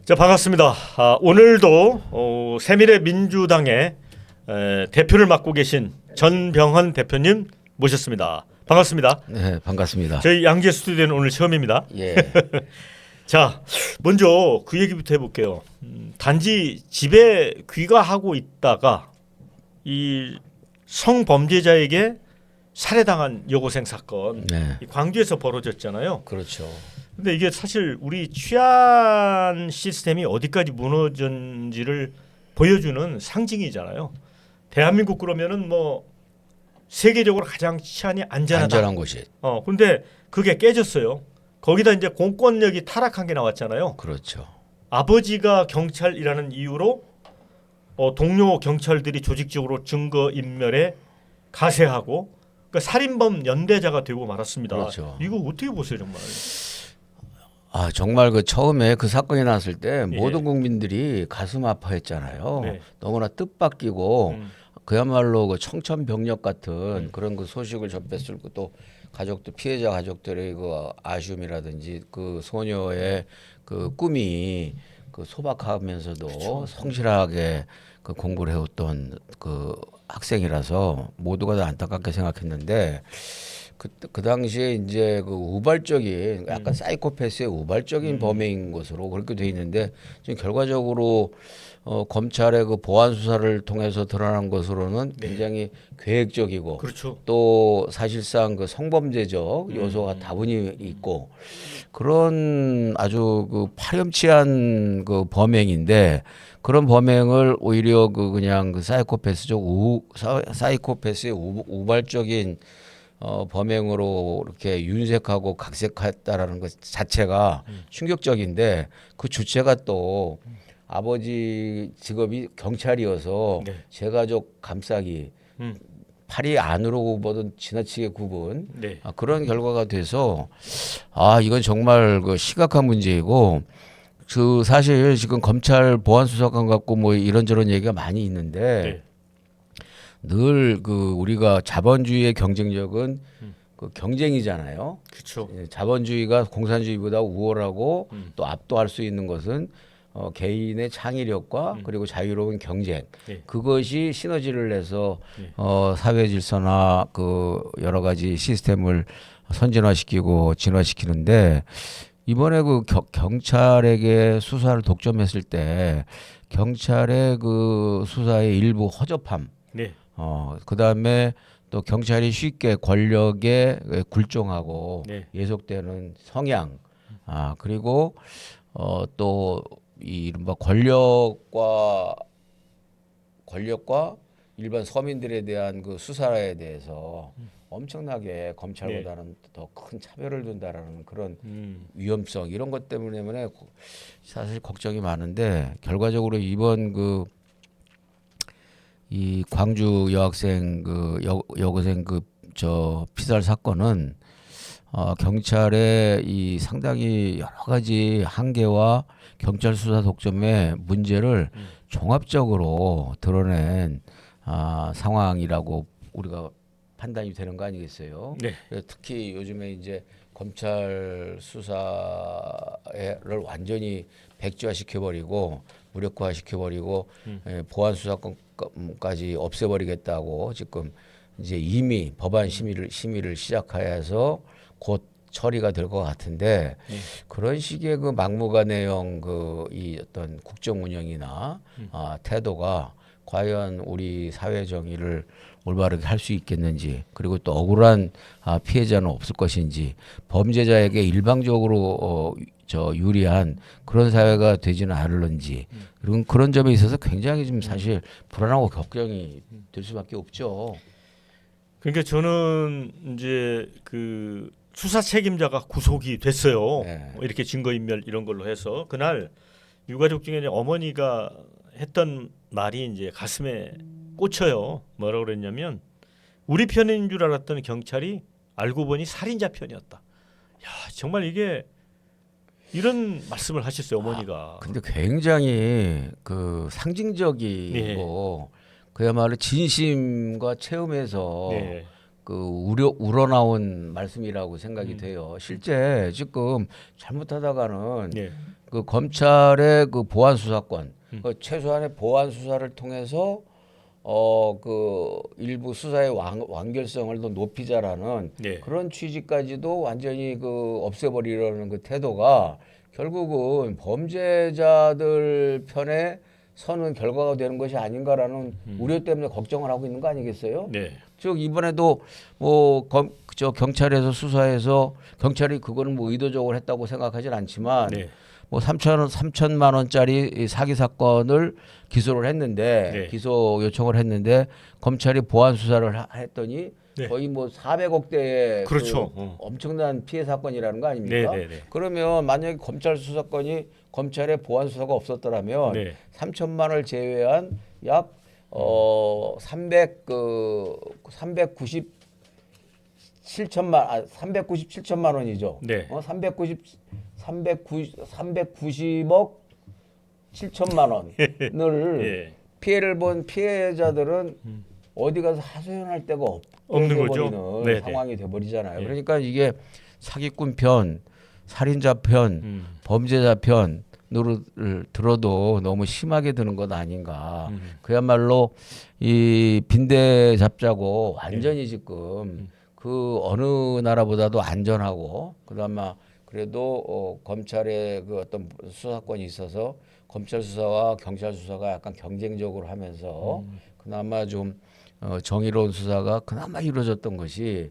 자, 반갑습니다. 오늘도 새미래민주당의 대표를 맡고 계신 전병헌 대표님 모셨습니다. 반갑습니다. 네, 반갑습니다. 저희 양재 스튜디오는 오늘 처음입니다. 예. 자, 먼저 그 얘기부터 해볼게요. 단지 집에 귀가하고 있다가 이 성범죄자에게 살해당한 여고생 사건, 네. 이 광주에서 벌어졌잖아요. 그렇죠. 근데 이게 사실 우리 치안 시스템이 어디까지 무너졌는지를 보여주는 상징이잖아요. 대한민국 그러면은 뭐 세계적으로 가장 치안이 안전하다. 안전한 곳이. 근데 그게 깨졌어요. 거기다 이제 공권력이 타락한 게 나왔잖아요. 그렇죠. 아버지가 경찰이라는 이유로 동료 경찰들이 조직적으로 증거 인멸에 가세하고 그러니까 살인범 연대자가 되고 말았습니다. 그렇죠. 이거 어떻게 보세요, 정말? 정말 그 처음에 그 사건이 났을 때 예. 모든 국민들이 가슴 아파했잖아요. 네. 너무나 뜻밖이고 그야말로 그 청천벽력 같은 그런 그 소식을 접했을 또 가족들 피해자 가족들의 그 아쉬움이라든지 그 소녀의 그 꿈이 그 소박하면서도 그렇죠. 성실하게 그 공부를 해왔던 그 학생이라서 모두가 다 안타깝게 생각했는데 그 당시에 이제 그 우발적인 약간 사이코패스의 우발적인 범행인 것으로 그렇게 돼 있는데 지금 결과적으로 검찰의 그 보안 수사를 통해서 드러난 것으로는 굉장히 계획적이고 그렇죠. 또 사실상 그 성범죄적 요소가 다분히 있고 그런 아주 그 파렴치한 그 범행인데 그런 범행을 오히려 그 그냥 그 사이코패스의 우발적인 범행으로 이렇게 윤색하고 각색했다라는 것 자체가 충격적인데 그 주체가 또 아버지 직업이 경찰이어서 네. 제 가족 감싸기 팔이 안으로 보던 지나치게 굽은 네. 그런 결과가 돼서 이건 정말 그 심각한 문제이고 그 사실 지금 검찰 보안수사관 갖고 뭐 이런저런 얘기가 많이 있는데 네. 늘 그 우리가 자본주의의 경쟁력은 그 경쟁이잖아요. 그렇죠. 자본주의가 공산주의보다 우월하고 또 압도할 수 있는 것은 개인의 창의력과 그리고 자유로운 경쟁 네. 그것이 시너지를 내서 네. 사회 질서나 그 여러 가지 시스템을 선진화시키고 진화시키는데 이번에 그 경찰에게 수사를 독점했을 때 경찰의 그 수사의 일부 허접함 네. 그다음에 또 경찰이 쉽게 권력에 굴종하고 네. 예속되는 성향 그리고 또 이 이른바 권력과 일반 서민들에 대한 그 수사에 대해서 엄청나게 검찰보다는 더 큰 차별을 둔다라는 그런 위험성 이런 것 때문에 사실 걱정이 많은데 결과적으로 이번 그 이 광주 여학생 그 여고생 그 저 피살 사건은 경찰의 이 상당히 여러 가지 한계와 경찰 수사 독점의 문제를 종합적으로 드러낸 상황이라고 우리가 판단이 되는 거 아니겠어요? 네. 특히 요즘에 이제 검찰 수사를 완전히 백지화시켜버리고 무력화시켜버리고 보안 수사권까지 없애버리겠다고 지금 이제 이미 법안 심의를 시작하여서 곧 처리가 될 것 같은데 그런 식의 그 막무가내형 그 이 어떤 국정 운영이나 태도가 과연 우리 사회 정의를 올바르게 할 수 있겠는지 그리고 또 억울한 피해자는 없을 것인지 범죄자에게 일방적으로 유리한 그런 사회가 되지는 않을런지 그런 점에 있어서 굉장히 좀 사실 불안하고 걱정이 될 수밖에 없죠. 그러니까 저는 이제 그 수사 책임자가 구속이 됐어요. 네. 이렇게 증거인멸 이런 걸로 해서 그날 유가족 중에 이제 어머니가 했던 말이 이제 가슴에 꽂혀요. 뭐라고 그랬냐면 우리 편인 줄 알았던 경찰이 알고 보니 살인자 편이었다. 야, 정말 이게 이런 말씀을 하셨어요, 어머니가. 근데 굉장히 그 상징적이고 그야말로 진심과 체험에서 네. 그 우러나온 말씀이라고 생각이 돼요. 실제 지금 잘못하다가는 네. 그 검찰의 그 보안 수사권, 그 최소한의 보안 수사를 통해서 그 일부 수사의 완결성을 더 높이자라는 네. 그런 취지까지도 완전히 그 없애버리려는 그 태도가 결국은 범죄자들 편에 서는 결과가 되는 것이 아닌가라는 우려 때문에 걱정을 하고 있는 거 아니겠어요? 네. 즉 이번에도 저 경찰에서 수사해서 경찰이 그거는 뭐 의도적으로 했다고 생각하진 않지만 네. 뭐 3천만 원짜리 사기 사건을 기소를 했는데 네. 기소 요청을 했는데 검찰이 보안 수사를 했더니 네. 거의 뭐 400억대의 그렇죠. 그 엄청난 피해 사건이라는 거 아닙니까? 네, 네, 네. 그러면 만약에 검찰 수사권이 검찰의 보안 수사가 없었더라면 네. 3천만 원을 제외한 약 397천만 원이죠. 네. 390억 7천만 원을 예. 피해를 본 피해자들은 어디 가서 하소연할 데가 없는 없는 거죠. 네, 네. 상황이 돼버리잖아요. 네. 그러니까 이게 사기꾼 편, 살인자 편, 범죄자 편으로 들어도 너무 심하게 드는 것 아닌가. 그야말로 이 빈대 잡자고 완전히 지금 그 어느 나라보다도 안전하고 그나마 그래도 검찰의 그 어떤 수사권이 있어서 검찰 수사와 경찰 수사가 약간 경쟁적으로 하면서 그나마 좀 정의로운 수사가 그나마 이루어졌던 것이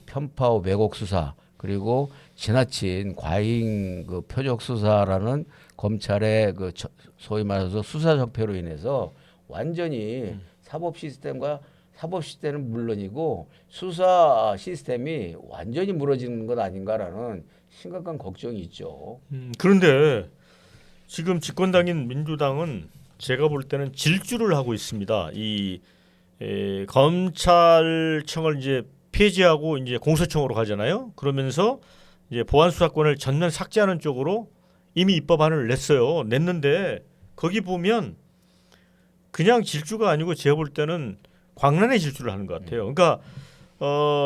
편파 왜곡 수사 그리고 지나친 과잉 그 표적 수사라는 검찰의 그 소위 말해서 수사 적폐로 인해서 완전히 사법 시스템은 물론이고 수사 시스템이 완전히 무너지는 것 아닌가라는 심각한 걱정이 있죠. 그런데 지금 집권당인 민주당은 제가 볼 때는 질주를 하고 있습니다. 이 검찰청을 이제 폐지하고 이제 공소청으로 가잖아요. 그러면서 이제 보안 수사권을 전면 삭제하는 쪽으로 이미 입법안을 냈어요. 냈는데 거기 보면 그냥 질주가 아니고 제가 볼 때는 광란의 질주를 하는 것 같아요. 그러니까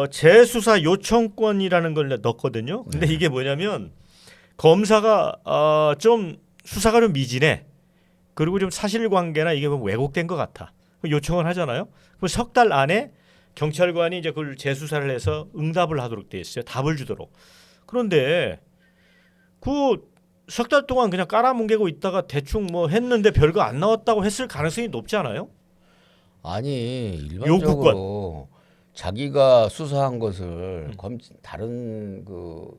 재수사 요청권이라는 걸 넣었거든요. 근데 이게 뭐냐면 검사가 좀 수사가 좀 미진해. 그리고 좀 사실관계나 이게 뭐 왜곡된 것 같아. 요청을 하잖아요. 그럼 석 달 안에 경찰관이 이제 그걸 재수사를 해서 응답을 하도록 돼 있어요. 답을 주도록. 그런데 그 석 달 동안 그냥 깔아뭉개고 있다가 대충 뭐 했는데 별거 안 나왔다고 했을 가능성이 높지 않아요? 아니 일반적으로 자기가 수사한 것을 다른 그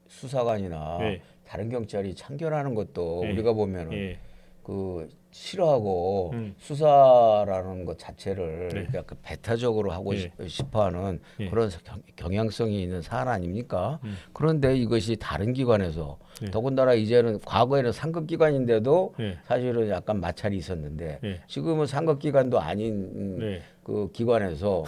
수사관이나 네. 다른 경찰이 참견하는 것도 네. 우리가 보면은 예. 그 싫어하고 음. 수사라는 것 자체를 네. 약간 배타적으로 하고 예. 싶어하는 예. 그런 경향성이 있는 사안 아닙니까? 그런데 이것이 다른 기관에서 예. 더군다나 이제는 과거에는 상급 기관인데도 예. 사실은 약간 마찰이 있었는데 예. 지금은 상급 기관도 아닌 네. 그 기관에서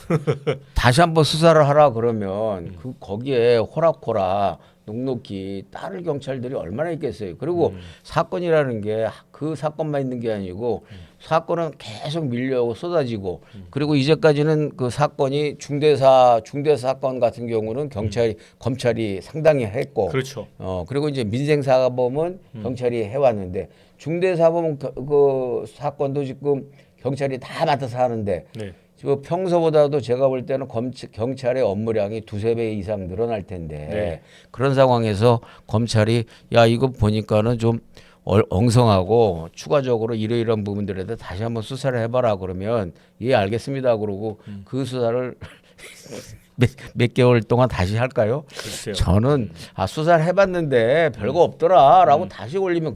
다시 한번 수사를 하라 그러면 그 거기에 호락호락 넉넉히 따를 경찰들이 얼마나 있겠어요. 그리고 사건이라는 게 그 사건만 있는 게 아니고 사건은 계속 밀려오고 쏟아지고 그리고 이제까지는 그 사건이 중대 사건 같은 경우는 검찰이 상당히 했고 그렇죠. 그리고 이제 민생사범은 경찰이 해왔는데 중대사범 그 사건도 지금 경찰이 다 맡아서 하는데 네. 지금 평소보다도 제가 볼 때는 경찰의 업무량이 두세 배 이상 늘어날 텐데 네. 그런 상황에서 검찰이 야 이거 보니까는 좀 엉성하고 추가적으로 이러이러한 부분들에 대해 다시 한번 수사를 해봐라 그러면 예 알겠습니다 그러고 그 수사를 몇 개월 동안 다시 할까요? 글쎄요. 저는 수사를 해봤는데 별거 없더라라고 다시 올리면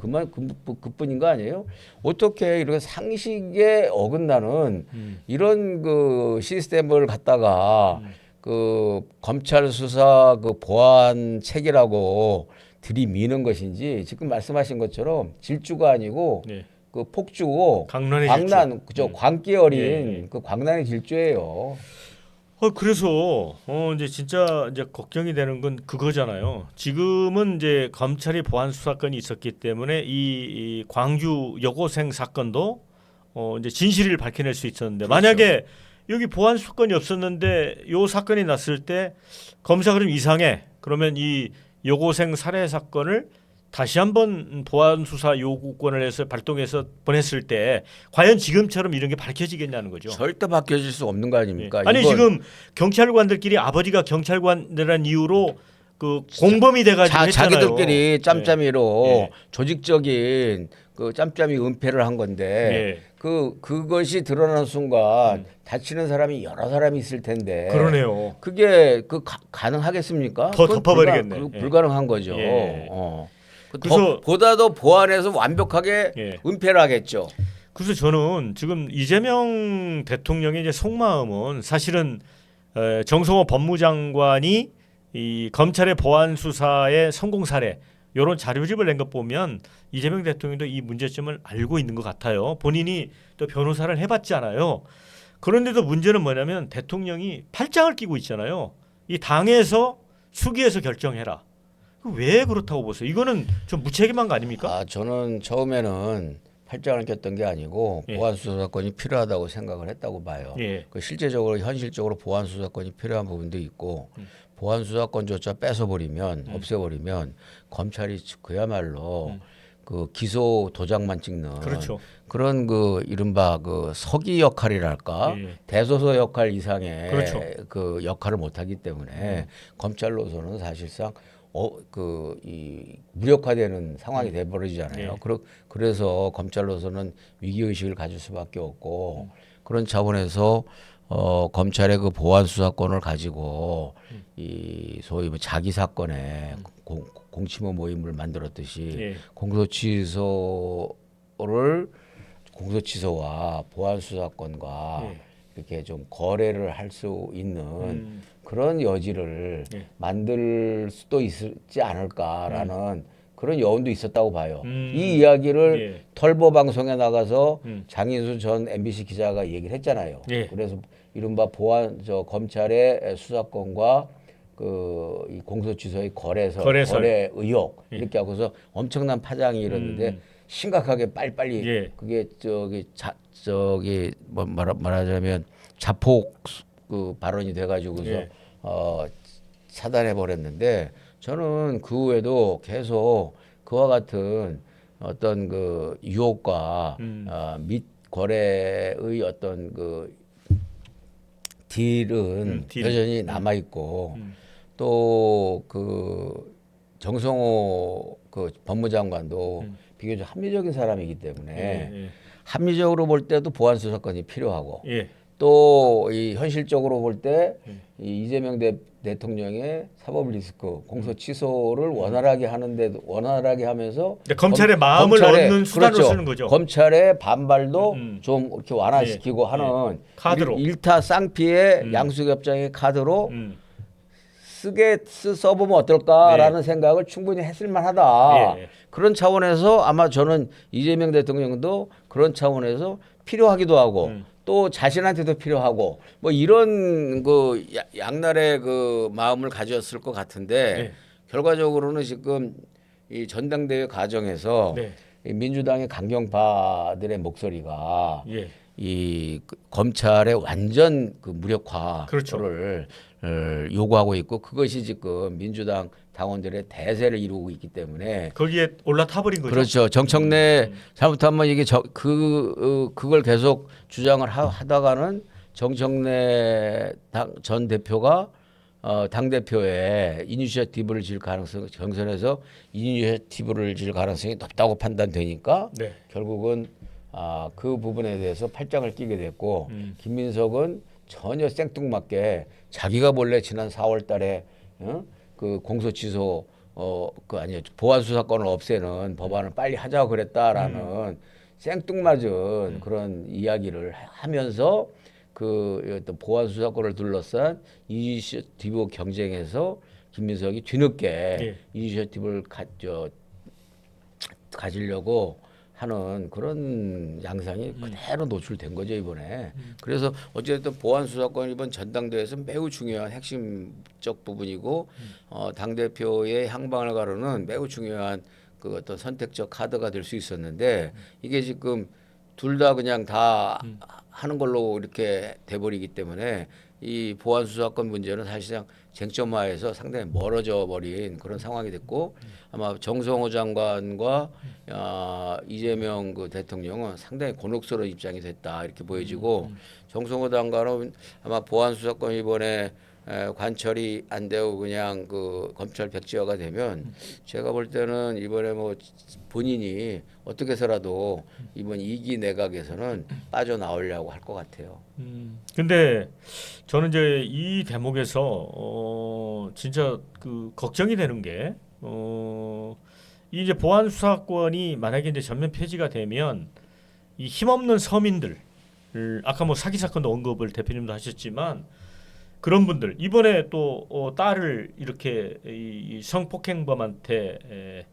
그뿐인 거 아니에요? 어떻게 이렇게 상식에 어긋나는 이런 그 시스템을 갖다가 그 검찰 수사 그 보안 책이라고 들이미는 것인지 지금 말씀하신 것처럼 질주가 아니고 네. 그 폭주고 강란의 광란 그죠 광기 어린 예. 그 광란의 질주예요. 그래서 이제 진짜 이제 걱정이 되는 건 그거잖아요. 지금은 이제 검찰이 보안 수사권이 있었기 때문에 이 광주 여고생 사건도 이제 진실을 밝혀낼 수 있었는데 그렇죠. 만약에 여기 보안 수사권이 없었는데 요 사건이 났을 때 검사가 좀 이상해. 그러면 이 여고생 살해 사건을 다시 한번 보안 수사 요구권을 해서 발동해서 보냈을 때 과연 지금처럼 이런 게 밝혀지겠냐는 거죠. 절대 바뀌어질 수 없는 거 아닙니까? 아니 이건 지금 경찰관들끼리 아버지가 경찰관이라는 이유로 그 공범이 돼가지고 했잖아요. 자기들끼리 짬짬이로 예. 조직적인 그 짬짬이 은폐를 한 건데 예. 그것이 드러나는 순간 다치는 사람이 여러 사람이 있을 텐데 그러네요. 그게 가능하겠습니까? 더 그건 덮어버리겠네. 예. 불가능한 거죠. 예. 그래서 보다 더 보완해서 완벽하게 예. 은폐를 하겠죠. 그래서 저는 지금 이재명 대통령의 이제 속마음은 사실은 정성호 법무장관이 이 검찰의 보안 수사의 성공 사례 이런 자료집을 낸 것 보면 이재명 대통령도 이 문제점을 알고 있는 것 같아요. 본인이 또 변호사를 해봤지 않아요. 그런데도 문제는 뭐냐면 대통령이 팔짱을 끼고 있잖아요. 이 당에서 수기에서 결정해라. 왜 그렇다고 보세요? 이거는 좀 무책임한 거 아닙니까? 저는 처음에는 팔짱을 꼈던 게 아니고 예. 보안 수사권이 필요하다고 생각을 했다고 봐요. 예. 실제적으로 현실적으로 보안 수사권이 필요한 부분도 있고 보안 수사권조차 뺏어버리면 없애버리면 검찰이 그야말로 그 기소 도장만 찍는 그렇죠. 그런 그 이른바 그 서기 역할이랄까 예. 대소서 역할 이상의 그렇죠. 그 역할을 못하기 때문에 검찰로서는 사실상 이 무력화되는 상황이 돼버리잖아요. 예. 그래서 검찰로서는 위기 의식을 가질 수밖에 없고 그런 차원에서 검찰의 그 보안 수사권을 가지고 이 소위 뭐 자기 사건에 공치모 모임을 만들었듯이 예. 공소취소와 보안 수사권과 예. 이렇게 좀 거래를 할 수 있는 그런 여지를 예. 만들 수도 있지 않을까라는 그런 여운도 있었다고 봐요. 음. 이 이야기를 예. 털보 방송에 나가서 음. 장인수 전 MBC 기자가 얘기를 했잖아요. 예. 그래서 이른바 검찰의 수사권과 이 공소취소의 거래 의혹 이렇게 하고서 엄청난 파장이 일었는데 심각하게 빨리빨리 예. 그게 뭐 말하자면 자폭 그 발언이 돼가지고서 예. 차단해 버렸는데 저는 그 후에도 계속 그와 같은 어떤 그 유혹과 및 거래의 어떤 그 딜은 딜. 여전히 남아 있고 또 그 정성호 그 법무장관도 비교적 합리적인 사람이기 때문에 예. 합리적으로 볼 때도 보안 수사권이 필요하고 예. 또 이 현실적으로 볼 때 이 이재명 대통령의 사법 리스크 공소 취소를 원활하게 하면서 근데 검찰의 마음을 얻는 수단으로 쓰는 거죠. 검찰의 반발도 좀 이렇게 완화시키고 예. 하는 카드로. 일타 쌍피의 양수협정의 카드로 써보면 어떨까라는 생각을 충분히 했을 만하다. 예. 그런 차원에서 아마 저는 이재명 대통령도 그런 차원에서 필요하기도 하고 또 자신한테도 필요하고 뭐 이런 그 양날의 그 마음을 가졌을 것 같은데 네. 결과적으로는 지금 이 전당대회 과정에서 네. 이 민주당의 강경파들의 목소리가 예. 이 검찰의 완전 그 무력화를 그렇죠. 요구하고 있고 그것이 지금 민주당 당원들의 대세를 이루고 있기 때문에 거기에 올라타 버린 거죠. 그렇죠. 정청래 잘못하면 이게 그걸 계속 주장을 하다가는 정청래 전 대표가 당 대표의 이니셔티브를 질 가능성 경선에서 이니셔티브를 질 가능성이 높다고 판단되니까 네. 결국은 그 부분에 대해서 팔짱을 끼게 됐고 김민석은 전혀 생뚱맞게 자기가 몰래 지난 4월달에 그 공소취소 보안 수사권을 없애는 법안을 빨리 하자고 그랬다라는 생뚱맞은 그런 이야기를 하면서 그 어떤 보안 수사권을 둘러싼 이니셔티브 경쟁에서 김민석이 뒤늦게 예. 이니셔티브를 가지려고 하는 그런 양상이 그대로 노출된 거죠 이번에. 그래서 어쨌든 보안 수사권 이번 전당대회에서 매우 중요한 핵심적 부분이고 당 대표의 향방을 가르는 매우 중요한 그 어떤 선택적 카드가 될 수 있었는데 이게 지금 둘 다 그냥 다 하는 걸로 이렇게 돼버리기 때문에 이 보안 수사권 문제는 사실상 쟁점화해서 상당히 멀어져 버린 그런 상황이 됐고 아마 정성호 장관과 이재명 그 대통령은 상당히 곤혹스러운 입장이 됐다 이렇게 보여지고 정성호 장관은 아마 보안 수사권 이번에 관철이 안 되고 그냥 그 검찰 백지화가 되면 제가 볼 때는 이번에 뭐 본인이 어떻게 해서라도 이번 2기 내각에서는 빠져나오려고 할 것 같아요. 근데 저는 이제 이 대목에서 진짜 그 걱정이 되는 게 이 이제 보안 수사권이 만약에 이제 전면 폐지가 되면 이 힘없는 서민들 아까 뭐 사기 사건도 언급을 대표님도 하셨지만 그런 분들 이번에 또 딸을 이렇게 이 성폭행범한테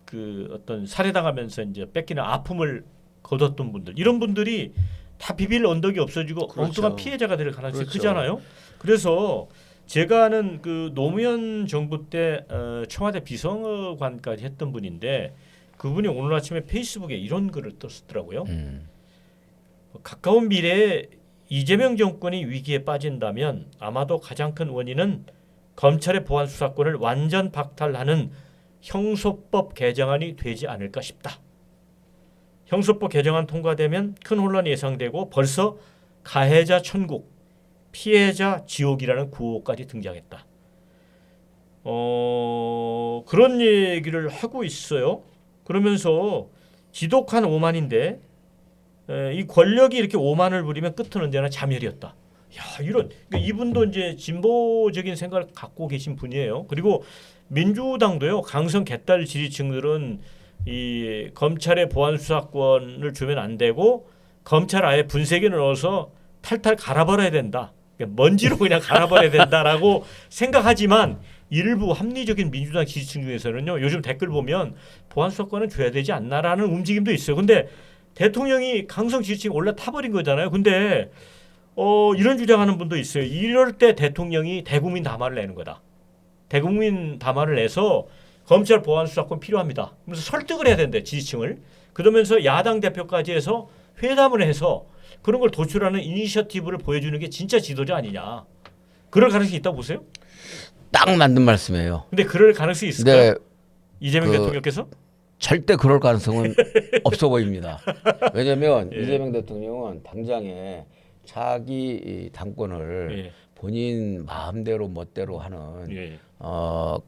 그 어떤 살해당하면서 이제 뺏기는 아픔을 거뒀던 분들 이런 분들이 다 비빌 언덕이 없어지고 그렇죠. 엉뚱한 피해자가 될 가능성이 그렇죠. 크잖아요. 그래서 제가 아는 그 노무현 정부 때 청와대 비서관까지 했던 분인데 그분이 오늘 아침에 페이스북에 이런 글을 썼더라고요. 가까운 미래에 이재명 정권이 위기에 빠진다면 아마도 가장 큰 원인은 검찰의 보안 수사권을 완전 박탈하는 형소법 개정안이 되지 않을까 싶다. 형소법 개정안 통과되면 큰 혼란이 예상되고 벌써 가해자 천국, 피해자 지옥이라는 구호까지 등장했다. 그런 얘기를 하고 있어요. 그러면서 지독한 오만인데 이 권력이 이렇게 오만을 부리면 끝은 언제나 자멸이었다. 야, 이런 그러니까 이분도 이제 진보적인 생각을 갖고 계신 분이에요. 그리고 민주당도요. 강성 개딸 지지층들은 이 검찰의 보안 수사권을 주면 안 되고 검찰 아예 분쇄기를 넣어서 탈탈 갈아버려야 된다. 그러니까 먼지로 그냥 갈아버려야 된다라고 생각하지만 일부 합리적인 민주당 지지층 중에서는요. 요즘 댓글 보면 보안 수사권은 줘야 되지 않나라는 움직임도 있어요. 근데 대통령이 강성 지지층이 올라타버린 거잖아요. 근데 이런 주장하는 분도 있어요. 이럴 때 대통령이 대국민 담화를 내는 거다. 대국민 담화를 내서 검찰 보안 수사권 필요합니다. 그래서 설득을 해야 된대 지지층을. 그러면서 야당 대표까지 해서 회담을 해서 그런 걸 도출하는 이니셔티브를 보여주는 게 진짜 지도자 아니냐. 그럴 가능성이 있다고 보세요? 딱 맞는 말씀이에요. 근데 그럴 가능성이 있을까요? 근데 이재명 대통령께서? 절대 그럴 가능성은 없어 보입니다. 왜냐하면 예. 이재명 대통령은 당장에 자기 이 당권을 예. 본인 마음대로 멋대로 하는 예.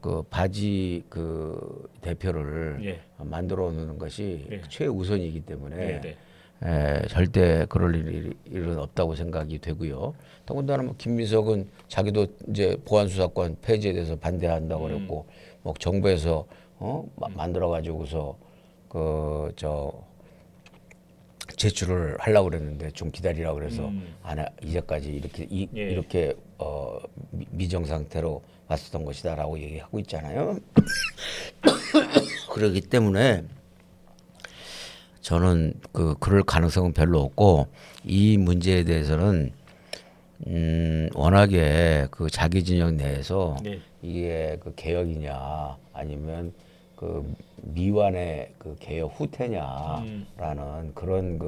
그 바지 그 대표를 예. 만들어 놓는 것이 예. 최우선이기 때문에 네. 절대 그럴 일은 없다고 생각이 되고요. 더군다나 뭐 김민석은 자기도 이제 보안 수사권 폐지에 대해서 반대한다고 그랬고, 뭐 정부에서 만들어 가지고서 제출을 하려고 그랬는데 좀 기다리라고 그래서 이제까지 이렇게 예. 이렇게 미정 상태로 왔었던 것이다라고 얘기하고 있잖아요. 그렇기 때문에 저는 그럴 가능성은 별로 없고 이 문제에 대해서는 워낙에 그 자기 진영 내에서 네. 이게 그 개혁이냐 아니면 그 미완의 그 개혁 후퇴냐라는 그런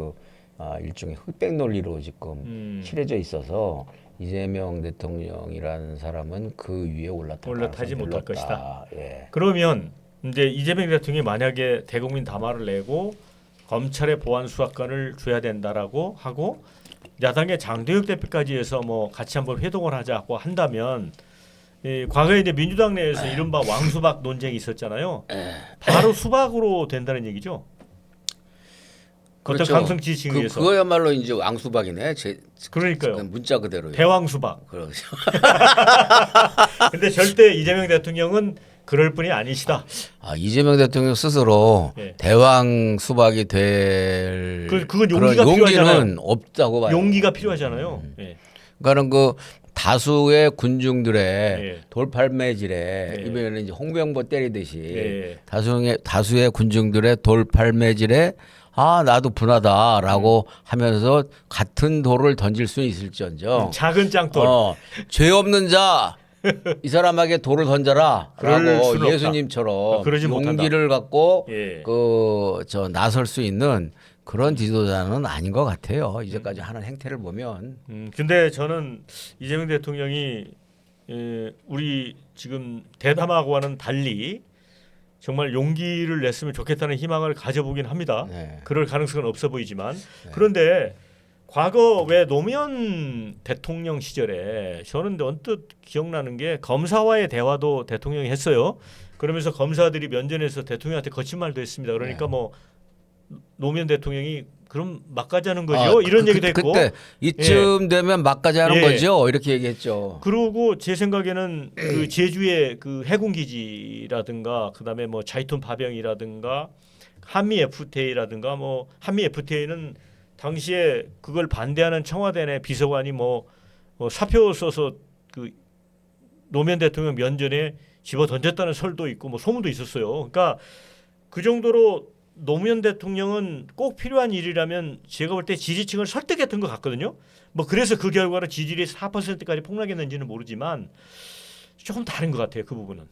일종의 흑백 논리로 지금 칠해져 있어서 이재명 대통령이라는 사람은 그 위에 올라타지 못할 것이다. 예. 그러면 이제 이재명 대통령이 만약에 대국민 담화를 내고 검찰의 보안 수사권을 줘야 된다라고 하고 야당의 장도혁 대표까지 해서 뭐 같이 한번 회동을 하자고 한다면 과거에 이제 민주당 내에서 이른바 왕수박 논쟁이 있었잖아요. 바로 수박으로 된다는 얘기죠. 그렇죠. 어떤 강성 지지층에 의해서. 그거야말로 이제 왕수박이네. 그러니까요. 문자 그대로. 대왕수박. 그렇죠. 근데 절대 이재명 대통령은 그럴 분이 아니시다. 이재명 대통령 스스로 예. 대왕 수박이 될 그건 그런 용기가 용기는 필요하잖아요. 없다고 봐요. 용기가 필요하잖아요. 예. 그러니까는 그 다수의 군중들의 예. 돌팔매질에 예. 이번에는 이제 홍명보 때리듯이 예. 다수의 군중들의 돌팔매질에 나도 분하다라고 하면서 같은 돌을 던질 수 있을지언정 작은 짱돌. 죄 없는 자 이 사람에게 돌을 그럴 던져라라고 수는 없다. 예수님처럼 그러지 못한다. 용기를 갖고 예. 나설 수 있는 그런 지도자는 아닌 것 같아요. 이제까지 하는 행태를 보면. 근데 저는 이재명 대통령이 우리 지금 대담하고와는 달리 정말 용기를 냈으면 좋겠다는 희망을 가져보긴 합니다. 네. 그럴 가능성은 없어 보이지만 그런데 과거 왜 노무현 대통령 시절에 저는 언뜻 기억나는 게 검사와의 대화도 대통령이 했어요. 그러면서 검사들이 면전에서 대통령한테 거친 말도 했습니다. 그러니까 뭐 노무현 대통령이 그럼 막가자는 거죠. 이런 얘기도 했고. 그때 이쯤 되면 막가자는 예. 거죠. 이렇게 얘기했죠. 그리고 제 생각에는 그 제주의 그 해군 기지라든가 그다음에 뭐 자이툰 파병이라든가 한미 FTA라든가 뭐 한미 FTA는 당시에 그걸 반대하는 청와대 내 비서관이 뭐 사표 써서 그 노무현 대통령 면전에 집어 던졌다는 설도 있고 뭐 소문도 있었어요. 그러니까 그 정도로 노무현 대통령은 꼭 필요한 일이라면 제가 볼 때 지지층을 설득했던 것 같거든요. 뭐 그래서 그 결과로 지지율이 4%까지 폭락했는지는 모르지만 조금 다른 것 같아요. 그 부분은.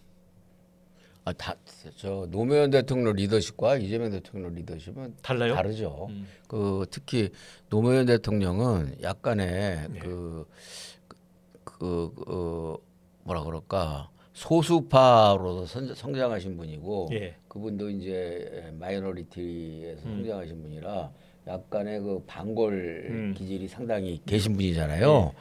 저 노무현 대통령 리더십과 이재명 대통령 리더십은 달라요? 다르죠. 특히 노무현 대통령은 약간의 네. 뭐라 그럴까 소수파로 성장하신 분이고 예. 그분도 이제 마이너리티에서 성장하신 분이라 약간의 그 반골 기질이 상당히 계신 분이잖아요.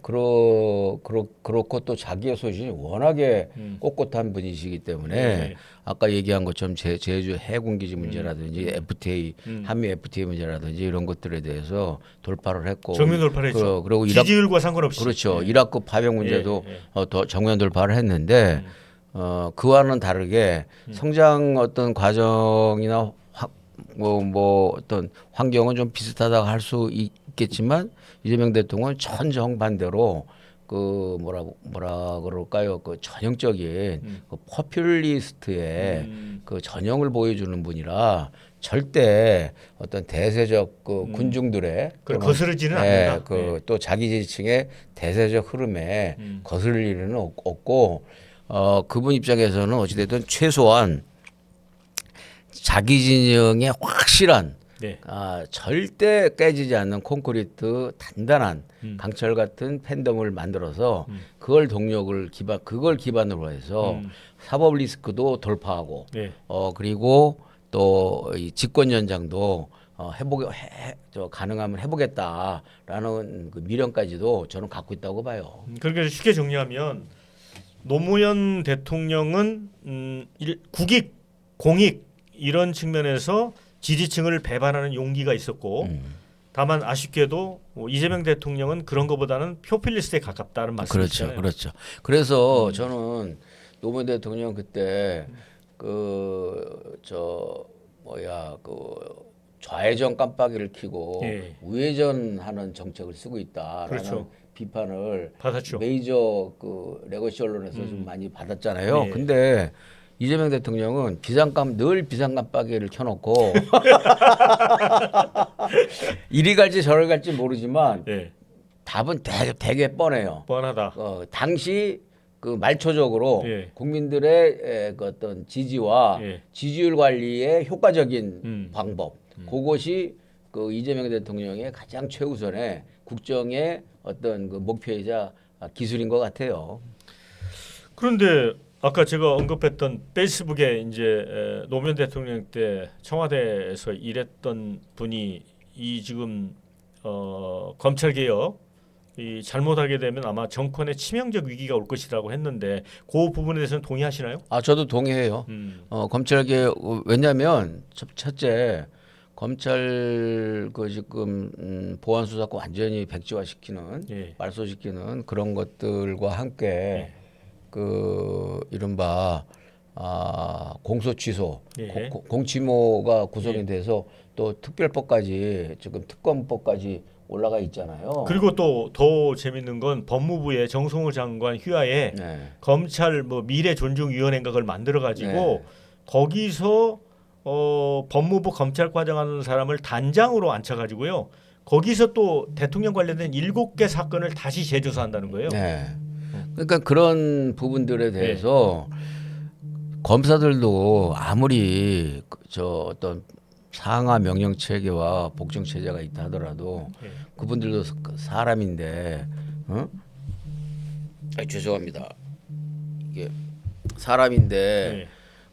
그렇고 또 자기의 소신이 워낙에 꼿꼿한 분이시기 때문에 아까 얘기한 것처럼 제주 해군기지 문제라든지 FTA, 한미 FTA 문제라든지 이런 것들에 대해서 돌파를 했고 정면 돌파를 했죠. 그리고 지지율과 상관없이. 그렇죠. 이라크 파병 문제도 더 정면 돌파를 했는데 그와는 다르게 성장 어떤 과정이나 뭐 어떤 환경은 좀 비슷하다고 할 수 있겠지만 이재명 대통령은 전정반대로 그 뭐라 그럴까요? 그 전형적인 그 포퓰리스트의 그 전형을 보여주는 분이라 절대 어떤 대세적 그 군중들의 그걸 거스르지는 않는다. 또 자기 지지층의 대세적 흐름에 거스를 일은 없고 그분 입장에서는 어찌됐든 최소한 자기 진영의 확실한 절대 깨지지 않는 콘크리트 단단한 강철 같은 팬덤을 만들어서 그걸 그걸 기반으로 해서 사법 리스크도 돌파하고 그리고 또 이 집권 연장도 가능하면 해보겠다라는 그 미련까지도 저는 갖고 있다고 봐요. 그러니까 쉽게 정리하면 노무현 대통령은 국익, 공익 이런 측면에서 지지층을 배반하는 용기가 있었고 다만 아쉽게도 이재명 대통령은 그런 것보다는 포퓰리스트에 가깝다는 말씀이시잖아요. 그렇죠. 그래서 저는 노무현 대통령 그때 좌회전 깜빡이를 켜고 우회전하는 정책을 쓰고 있다라는 그렇죠. 비판을 받았죠. 메이저 그 레거시 언론에서 좀 많이 받았잖아요. 근데 이재명 대통령은 늘 비상깜빡이를 켜놓고 이리 갈지 저리 갈지 모르지만 답은 되게 뻔해요. 뻔하다. 당시 그 말초적으로 국민들의 그 어떤 지지와 지지율 관리의 효과적인 방법 그것이 그 이재명 대통령의 가장 최우선의 국정의 어떤 그 목표이자 기술인 것 같아요. 그런데 아까 제가 언급했던 페이스북에 이제 노무현 대통령 때 청와대에서 일했던 분이 이 지금 검찰 개혁 이 잘못하게 되면 아마 정권의 치명적 위기가 올 것이라고 했는데 그 부분에 대해서는 동의하시나요? 저도 동의해요. 검찰 개혁 왜냐하면 첫째 검찰 그 지금 보안 수사권 완전히 백지화시키는 말소시키는 그런 것들과 함께 그 이른바 공소 취소 공취모가 구성이 돼서 또 특별법까지 지금 특검법까지 올라가 있잖아요. 그리고 또 더 재밌는 건 법무부의 정성호 장관 휘하에 검찰 뭐 미래 존중 위원회인가 그걸 만들어 가지고 거기서 법무부 검찰과장하는 사람을 단장으로 앉혀 가지고요. 거기서 또 대통령 관련된 7개 사건을 다시 재조사한다는 거예요. 그러니까 그런 부분들에 대해서 검사들도 아무리 저 어떤 상하 명령 체계와 복종 체제가 있다 하더라도 그분들도 사람인데, 죄송합니다. 이게 사람인데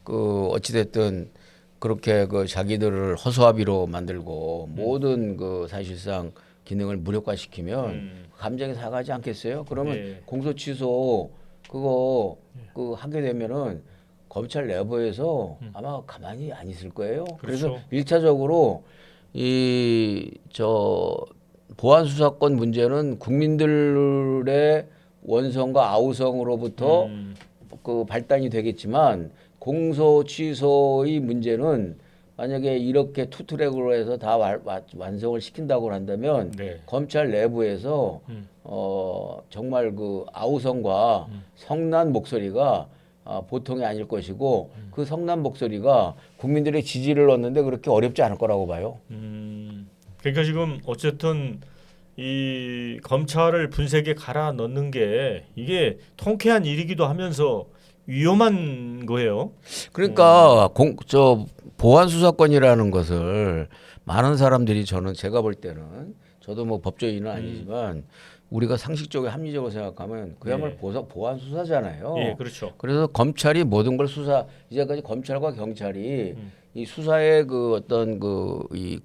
그 어찌 됐든 그렇게 그 자기들을 허수아비로 만들고 모든 그 사실상 기능을 무력화시키면 감정이 상하지 않겠어요? 그러면 공소 취소 그거 그 하게 되면은 검찰 내부에서 아마 가만히 안 있을 거예요. 그래서 그렇죠. 일차적으로 이 저 보안 수사권 문제는 국민들의 원성과 아우성으로부터 그 발단이 되겠지만 공소 취소의 문제는 만약에 이렇게 투트랙으로 해서 다 완성을 시킨다고 한다면 검찰 내부에서 정말 그 아우성과 성난 목소리가 보통이 아닐 것이고 그 성난 목소리가 국민들의 지지를 얻는데 그렇게 어렵지 않을 거라고 봐요. 그러니까 지금 어쨌든 이 검찰을 분쇄기에 갈아 넣는 게 이게 통쾌한 일이기도 하면서 위험한 거예요. 그러니까 저 보안 수사권이라는 것을 많은 사람들이 제가 볼 때는 저도 뭐 법조인은 아니지만 우리가 상식적으로 합리적으로 생각하면 그야말로 보안 수사잖아요. 예, 그렇죠. 그래서 검찰이 모든 걸 이제까지 검찰과 경찰이 이 수사의 그 어떤 이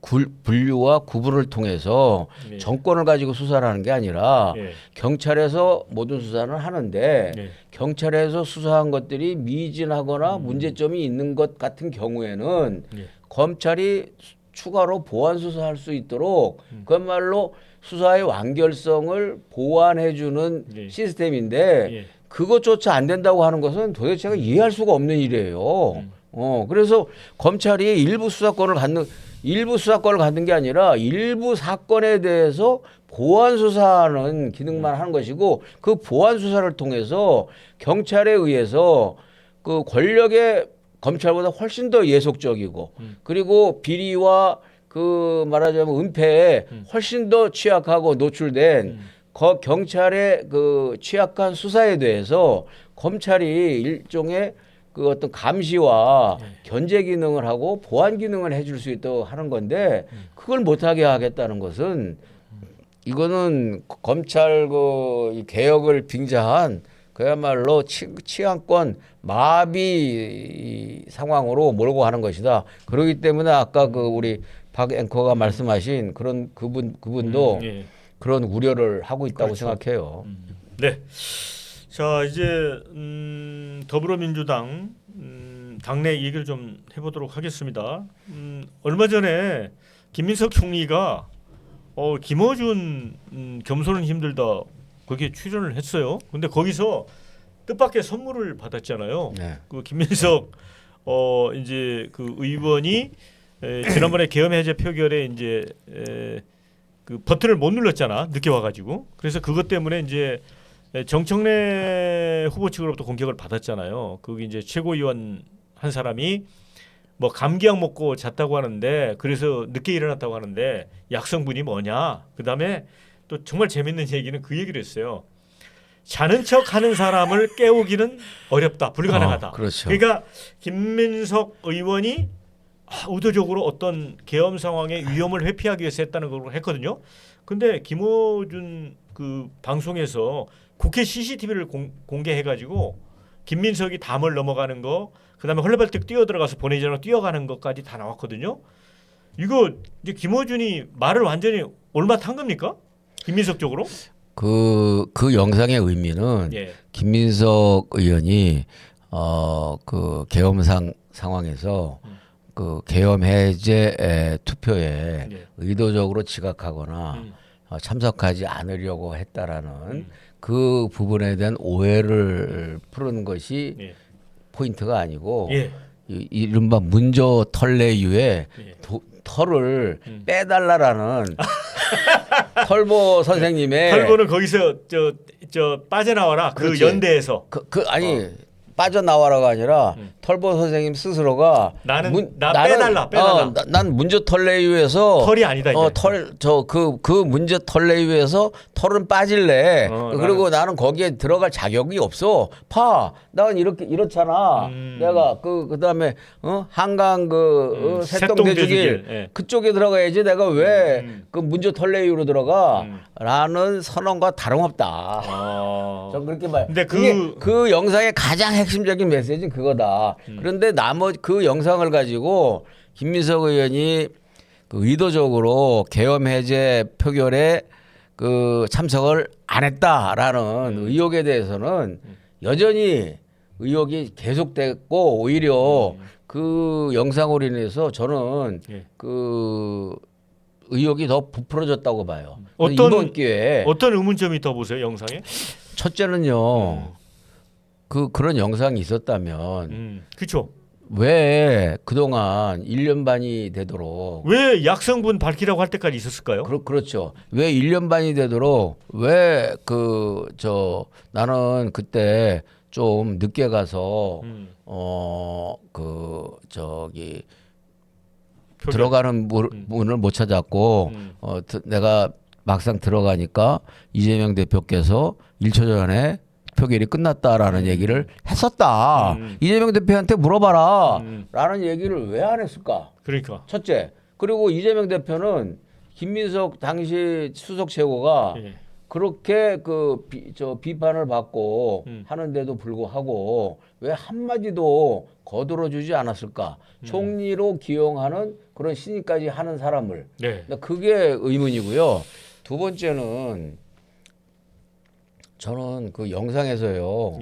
분류와 구분을 통해서 정권을 가지고 수사를 하는 게 아니라 경찰에서 모든 수사는 하는데 경찰에서 수사한 것들이 미진하거나 문제점이 있는 것 같은 경우에는 검찰이 추가로 보완 수사할 수 있도록 그야말로 수사의 완결성을 보완해주는 시스템인데 그것조차 안 된다고 하는 것은 도대체 제가 이해할 수가 없는 일이에요. 그래서 검찰이 일부 수사권을 갖는 게 아니라 일부 사건에 대해서 보완 수사하는 기능만 하는 것이고 그 보완 수사를 통해서 경찰에 의해서 그 권력의 검찰보다 훨씬 더 예속적이고 그리고 비리와 그 말하자면 은폐에 훨씬 더 취약하고 노출된 경찰의 그 취약한 수사에 대해서 검찰이 일종의 그 어떤 감시와 견제 기능을 하고 보완 기능을 해줄 수 있도록 하는 건데 그걸 못하게 하겠다는 것은 이거는 검찰 그 개혁을 빙자한 그야말로 치안권 마비 상황으로 몰고 가는 것이다. 그렇기 때문에 아까 그 우리 박 앵커가 말씀하신 그런 그분도 그런 우려를 하고 있다고 생각해요. 네. 자 이제 더불어민주당 당내 얘기를 좀 해보도록 하겠습니다. 얼마 전에 김민석 총리가 김어준 겸손은 힘들다 거기에 출연을 했어요. 근데 거기서 뜻밖의 선물을 받았잖아요. 그 김민석 이제 그 의원이 지난번에 계엄 해제 표결에 이제 그 버튼을 못 눌렀잖아. 늦게 와가지고. 그래서 그것 때문에 이제 정청래 후보 측으로부터 공격을 받았잖아요. 거기 이제 최고위원 한 사람이 뭐 감기약 먹고 잤다고 하는데 그래서 늦게 일어났다고 하는데 약성분이 뭐냐. 그다음에 또 정말 재밌는 얘기는 그 얘기를 했어요. 자는 척하는 사람을 깨우기는 어렵다, 불가능하다. 그렇죠. 그러니까 김민석 의원이 의도적으로 어떤 계엄 상황의 위험을 회피하기 위해서 했다는 걸 했거든요. 근데 김어준 그 방송에서 국회 CCTV를 공개해가지고 김민석이 담을 넘어가는 거, 그다음에 헐레벌떡 뛰어들어가서 본회의장으로 뛰어가는 것까지 다 나왔거든요. 이거 이제 김어준이 말을 완전히 올맡한 겁니까? 김민석 쪽으로? 그 영상의 의미는 김민석 의원이 그 계엄 상황에서 그 계엄 해제 투표에 의도적으로 지각하거나 참석하지 않으려고 했다라는 그 부분에 대한 오해를 푸는 것이 포인트가 아니고 이른바 문조 털레유의 털을 빼달라라는 털보 선생님의 털보는 거기서 저 빠져나와라 그 그렇지. 연대에서 아니 빠져나와라가 아니라 털보 선생님 스스로가 빼달라. 난 문제 털레이유에서 털이 아니다 이제. 그 문제 털레이유에서 털은 빠질래. 그리고 나는 거기에 들어갈 자격이 없어. 난 이렇잖아. 내가 그다음에 한강 새똥대주길 예. 그쪽에 들어가야지. 내가 왜 그 문제 털레이유로 들어가?라는 선언과 다름없다. 전 그렇게 말. 근데 그 영상의 가장 핵심적인 메시지는 그거다. 그런데 나머지 그 영상을 가지고 김민석 의원이 그 의도적으로 계엄 해제 표결에 그 참석을 안 했다라는 의혹에 대해서는 여전히 의혹이 계속됐고 오히려 그 영상으로 인해서 저는 그 의혹이 더 부풀어졌다고 봐요. 이번 기회에 어떤 의문점이 더 보세요 영상에? 첫째는요. 그런 영상이 있었다면 그렇죠. 왜 그동안 1년 반이 되도록 왜 약성분 밝히라고 할 때까지 있었을까요? 그렇죠. 왜 1년 반이 되도록 왜 나는 그때 좀 늦게 가서 들어가는 문을 못 찾았고 내가 막상 들어가니까 이재명 대표께서 1초 전에 표결이 끝났다라는 얘기를 했었다. 이재명 대표한테 물어봐라. 라는 얘기를 왜 안 했을까? 그러니까. 첫째. 그리고 이재명 대표는 김민석 당시 수석 최고가 그렇게 비판을 받고 하는데도 불구하고 왜 한마디도 거들어주지 않았을까? 총리로 기용하는 그런 신임까지 하는 사람을. 그게 의문이고요. 두 번째는 저는 그 영상에서요.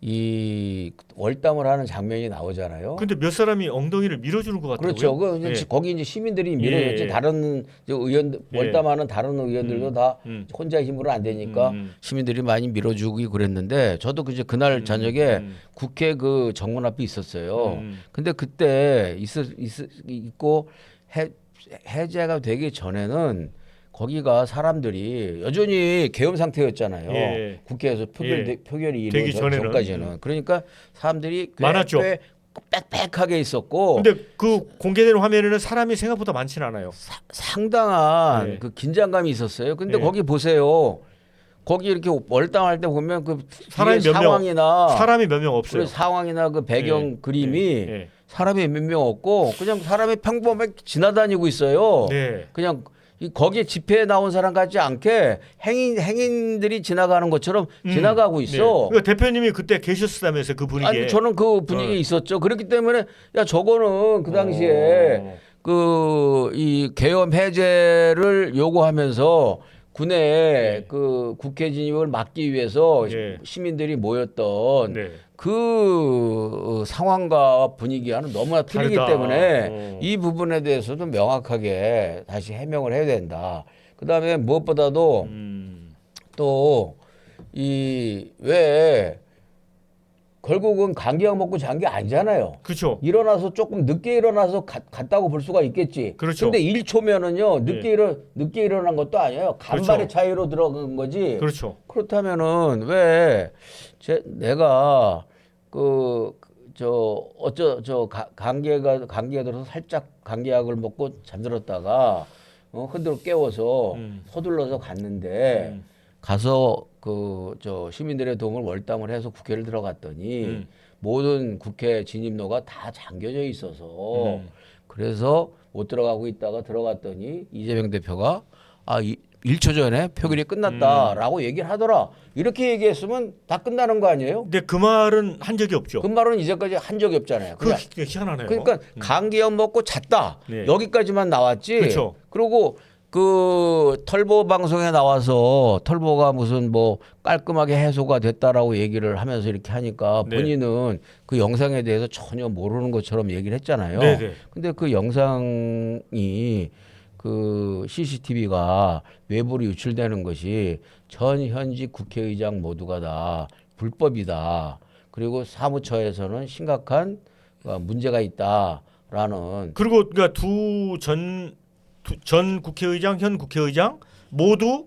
이 월담을 하는 장면이 나오잖아요. 근데 몇 사람이 엉덩이를 밀어주는 것 같아요. 그렇죠. 거기 이제 시민들이 밀어줬지. 다른 의원들 월담하는 다른 의원들도 다 혼자 힘으로 안 되니까 시민들이 많이 밀어주고 그랬는데 저도 그날 저녁에 국회 그 정문 앞에 있었어요. 근데 그때 있고 해제가 되기 전에는 거기가 사람들이 여전히 계엄 상태였잖아요. 국회에서 표결이 이루어지기 전까지는. 그러니까 사람들이 많았죠. 꽤 빽빽하게 있었고. 근데 그 공개된 화면에는 사람이 생각보다 많지는 않아요. 상당한 그 긴장감이 있었어요. 근데 거기 보세요. 거기 이렇게 월당할 때 보면 그 사람이 사람이 몇 명 없어요. 그 상황이나 그 배경 그림이 사람이 몇 명 없고 그냥 사람이 평범하게 지나다니고 있어요. 그냥 거기에 집회에 나온 사람 같지 않게 행인들이 지나가는 것처럼 지나가고 있어. 그러니까 대표님이 그때 계셨다면서 그 분위기에. 아니 저는 그 분위기에 있었죠. 그렇기 때문에 저거는 그 당시에 이 계엄 해제를 요구하면서 군의 그 국회 진입을 막기 위해서 시민들이 모였던 그 상황과 분위기와는 너무나 틀리기 때문에 이 부분에 대해서도 명확하게 다시 해명을 해야 된다. 그다음에 무엇보다도 또 왜 결국은 감기약 먹고 잔 게 아니잖아요. 그렇죠. 일어나서 조금 늦게 일어나서 갔다고 볼 수가 있겠지. 그렇죠. 근데 1초면은요 늦게 일어난 것도 아니에요. 간발의 차이로 들어간 거지. 그렇죠. 그렇다면은 왜 내가 감기에 들어서 살짝 감기약을 먹고 잠들었다가 흔들어 깨워서 서둘러서 갔는데 가서 시민들의 도움을 월담을 해서 국회를 들어갔더니 모든 국회 진입로가 다 잠겨져 있어서 그래서 못 들어가고 있다가 들어갔더니 이재명 대표가 1초 전에 표결이 끝났다라고 얘기를 하더라. 이렇게 얘기했으면 다 끝나는 거 아니에요? 근데 그 말은 한 적이 없죠. 그 말은 이제까지 한 적이 없잖아요. 그게 희한하네요. 그러니까 감기약 먹고 잤다. 여기까지만 나왔지. 그렇죠. 그리고 그 털보 방송에 나와서 털보가 무슨 뭐 깔끔하게 해소가 됐다라고 얘기를 하면서 이렇게 하니까 본인은 그 영상에 대해서 전혀 모르는 것처럼 얘기를 했잖아요. 근데 그 영상이 그 CCTV가 외부로 유출되는 것이 전 현직 국회의장 모두가 다 불법이다. 그리고 사무처에서는 심각한 문제가 있다라는. 그리고 그러니까 전 국회의장, 현 국회의장 모두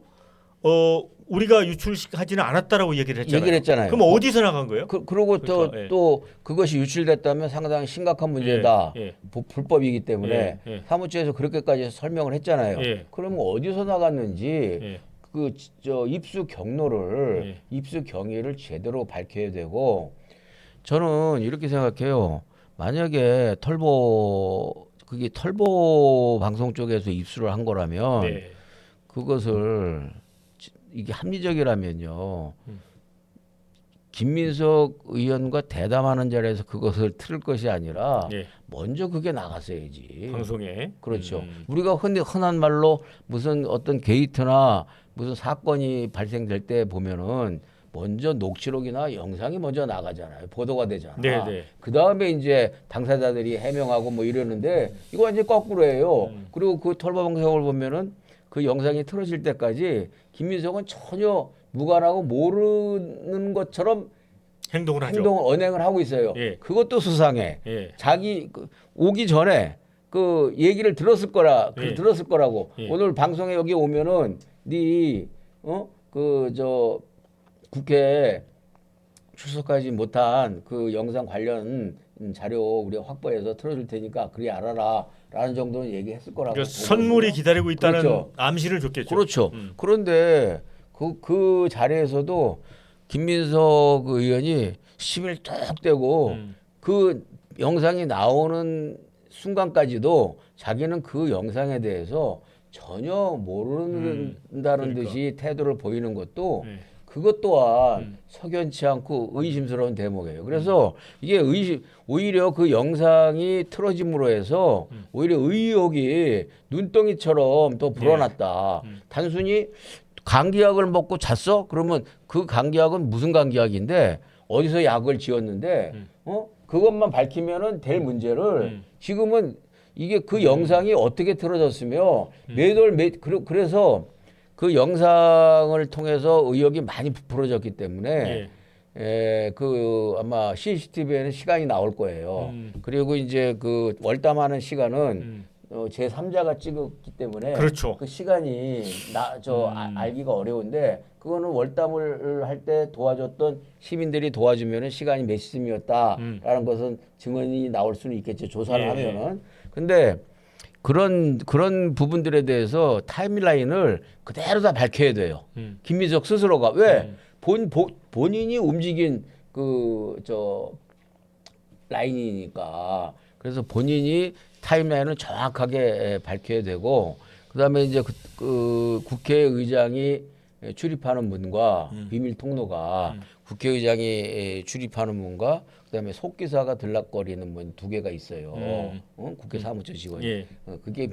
우리가 유출하지는 않았다라고 얘기를 했잖아요. 얘기를 했잖아요. 그럼 어디서 나간 거예요? 그리고 그러니까, 예. 또 그것이 유출됐다면 상당히 심각한 문제다. 예, 예. 불법이기 때문에 예, 예. 사무처에서 그렇게까지 설명을 했잖아요. 예. 그러면 어디서 나갔는지 예. 그 저 입수 경로를 예. 입수 경위를 제대로 밝혀야 되고 저는 이렇게 생각해요. 만약에 그게 털보 방송 쪽에서 입수를 한 거라면 네. 그것을 이게 합리적이라면요. 김민석 의원과 대담하는 자리에서 그것을 틀을 것이 아니라 예. 먼저 그게 나갔어야지. 방송에. 그렇죠. 우리가 흔한 말로 무슨 어떤 게이트나 무슨 사건이 발생될 때 보면은 먼저 녹취록이나 영상이 먼저 나가잖아요. 보도가 되잖아. 네, 네. 그 다음에 이제 당사자들이 해명하고 뭐 이러는데 이거 완전 히 거꾸로예요. 그리고 그 털보방송을 보면은 그 영상이 틀어질 때까지 김민석은 전혀 무관하고 모르는 것처럼 행동을 하죠. 언행을 하고 있어요. 예. 그것도 수상해. 예. 자기 오기 전에 그 얘기를 들었을 예. 거라고. 예. 오늘 방송에 여기 오면은 그 국회 출석하지 못한 그 영상 관련 자료 우리가 확보해서 틀어줄 테니까 그리 알아라라는 정도는 얘기했을 거라고. 그러니까 선물이 기다리고 있다는 그렇죠. 암시를 줬겠죠. 그렇죠. 그런데 그 자리에서도 김민석 의원이 심을 뚝 떼고 그 영상이 나오는 순간까지도 자기는 그 영상에 대해서 전혀 모른다는 그러니까. 듯이 태도를 보이는 것도 네. 그것 또한 석연치 않고 의심스러운 대목이에요. 그래서 이게 오히려 그 영상이 틀어짐으로 해서 오히려 의혹이 눈덩이처럼 또 불어났다. 단순히 감기약을 먹고 잤어? 그러면 그 감기약은 무슨 감기약인데 어디서 약을 지었는데 그것만 밝히면은 될 문제를 지금은 이게 그 영상이 어떻게 틀어졌으며 그래서 그 영상을 통해서 의혹이 많이 부풀어졌기 때문에 그 아마 CCTV에는 시간이 나올 거예요. 그리고 이제 그 월담하는 시간은 제3자가 찍었기 때문에 그렇죠. 그 시간이 알기가 어려운데 그거는 월담을 할 때 도와줬던 시민들이 도와주면은 시간이 몇 시쯤이었다라는 것은 증언이 나올 수는 있겠죠. 조사를 예. 하면은. 근데 그런 부분들에 대해서 타임라인을 그대로 다 밝혀야 돼요. 김민석 스스로가 왜 본인이 움직인 라인이니까 그래서 본인이 타임라인을 정확하게 밝혀야 되고 그다음에 이제 그 국회의장이 출입하는 문과 비밀 통로가 국회의장이 출입하는 문과 그다음에 속기사가 들락거리는 문 두 개가 있어요. 국회 사무처 직원이. 예. 그게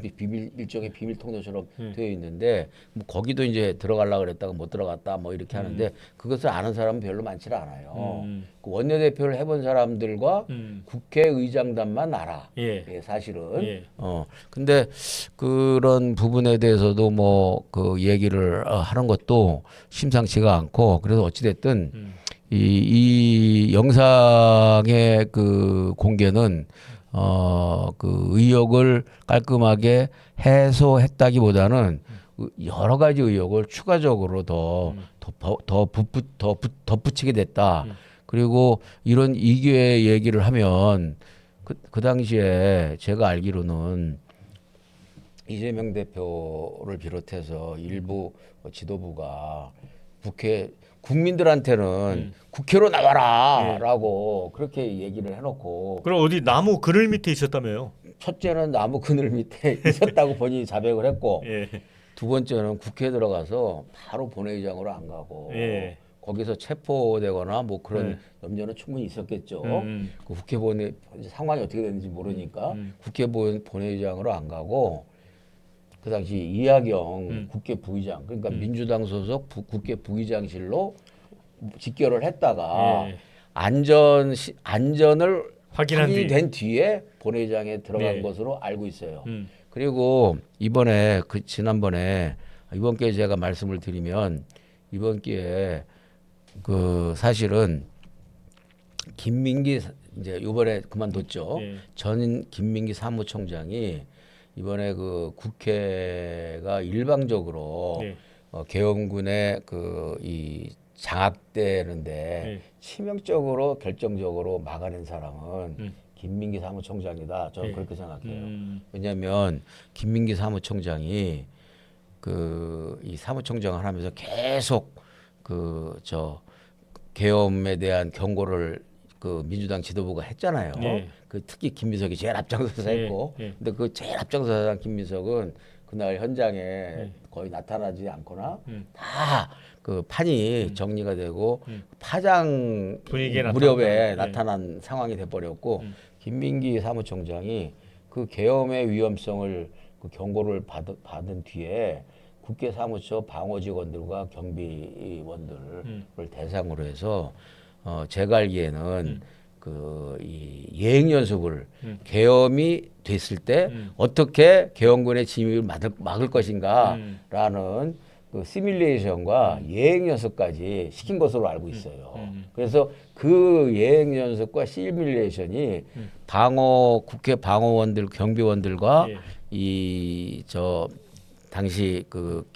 일종의 비밀 통로처럼 되어 있는데 뭐 거기도 이제 들어가려고 그랬다가 못 들어갔다 뭐 이렇게 하는데 그것을 아는 사람은 별로 많지 않아요. 그 원내대표를 해본 사람들과 국회의장단만 알아. 예. 사실은. 예. 근데 그런 부분에 대해서도 뭐 그 얘기를 하는 것도 심상치가 않고 그래서 어찌됐든 이 영상의 그 공개는 그 의혹을 깔끔하게 해소했다기보다는 여러 가지 의혹을 추가적으로 더 덧붙이게 됐다. 그리고 이런 이교의 얘기를 하면 그 당시에 제가 알기로는 이재명 대표를 비롯해서 일부 지도부가 국민들한테는 국회로 나와라라고 그렇게 얘기를 해놓고 그럼 어디 나무 그늘 밑에 있었다며요? 첫째는 나무 그늘 밑에 있었다고 본인이 자백을 했고 예. 두 번째는 국회에 들어가서 바로 본회의장으로 안 가고 예. 거기서 체포되거나 뭐 그런 염려는 충분히 있었겠죠. 그 국회 상황이 어떻게 되는지 모르니까 국회 본회의장으로 안 가고 그 당시 이하경 국회 부의장 그러니까 민주당 소속 국회 부의장실로 직결을 했다가 안전을 확인이 된 뒤에 본회의장에 들어간 것으로 알고 있어요. 그리고 이번에 지난번에 이번 기회에 제가 말씀을 드리면 이번 기회에 그 사실은 김민기 이제 이번에 그만뒀죠. 전 김민기 사무총장이 이번에 그 국회가 일방적으로 계엄군의 그 이 장악되는데 네. 치명적으로 결정적으로 막아낸 사람은 음. 김민기 사무총장이다. 저는 네. 그렇게 생각해요. 음. 왜냐하면 김민기 사무총장이 그 이 사무총장을 하면서 계속 그 저 계엄에 대한 경고를 그 민주당 지도부가 했잖아요. 예. 그 특히 김민석이 제일 앞장서서 예, 했고, 예. 근데 그 제일 앞장서서 한 김민석은 그날 현장에 거의 나타나지 않거나 다 그 판이 정리가 되고 파장 분위기에 무렵에 나타났다. 예. 나타난 상황이 돼버렸고 김민기 사무총장이 그 계엄의 위험성을 그 경고를 받은 뒤에 국회 사무처 방어 직원들과 경비원들을 대상으로 해서 제가 알기에는 그 이 예행 연습을 계엄이 됐을 때 어떻게 계엄군의 진입을 막을 것인가라는 그 시뮬레이션과 예행 연습까지 시킨 것으로 알고 있어요. 그래서 그 예행 연습과 시뮬레이션이 국회 방어원들 경비원들과 예. 이 저 당시 그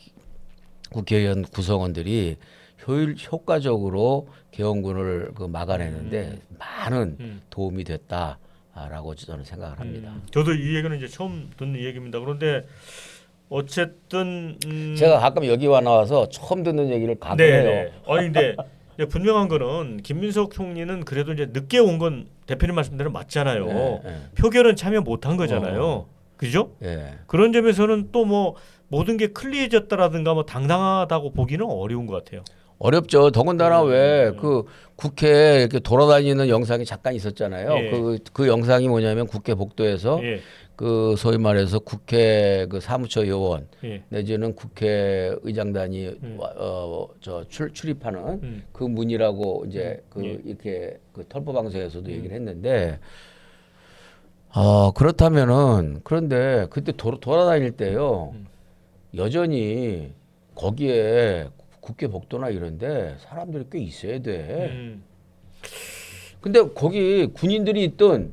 국회의원 구성원들이 효과적으로 계엄군을 그 막아내는데 많은 도움이 됐다라고 저는 생각을 합니다. 저도 이 얘기는 이제 처음 듣는 얘기입니다. 그런데 어쨌든 제가 가끔 여기 와 나와서 처음 듣는 얘기를 가끔 해요. 네. 아니 근데 이제 분명한 거는 김민석 총리는 그래도 이제 늦게 온 건 대표님 말씀대로 맞잖아요. 네, 네. 표결은 참여 못한 거잖아요. 그죠? 예. 그런 점에서는 또 뭐 모든 게 클리어해졌다라든가 뭐 당당하다고 보기는 어려운 것 같아요. 어렵죠. 더군다나 왜 그 국회에 이렇게 돌아다니는 영상이 잠깐 있었잖아요. 예. 그 영상이 뭐냐면 국회 복도에서 예. 그 소위 말해서 국회 그 사무처 요원 예. 내지는 국회의장단이 출입하는 그 문이라고 이제 그 예. 이렇게 그 털보 방송에서도 얘기를 했는데 그렇다면은 그런데 그때 돌아다닐 때요 여전히 거기에 국회 복도나 이런데 사람들이 꽤 있어야 돼. 근데 거기 군인들이 있든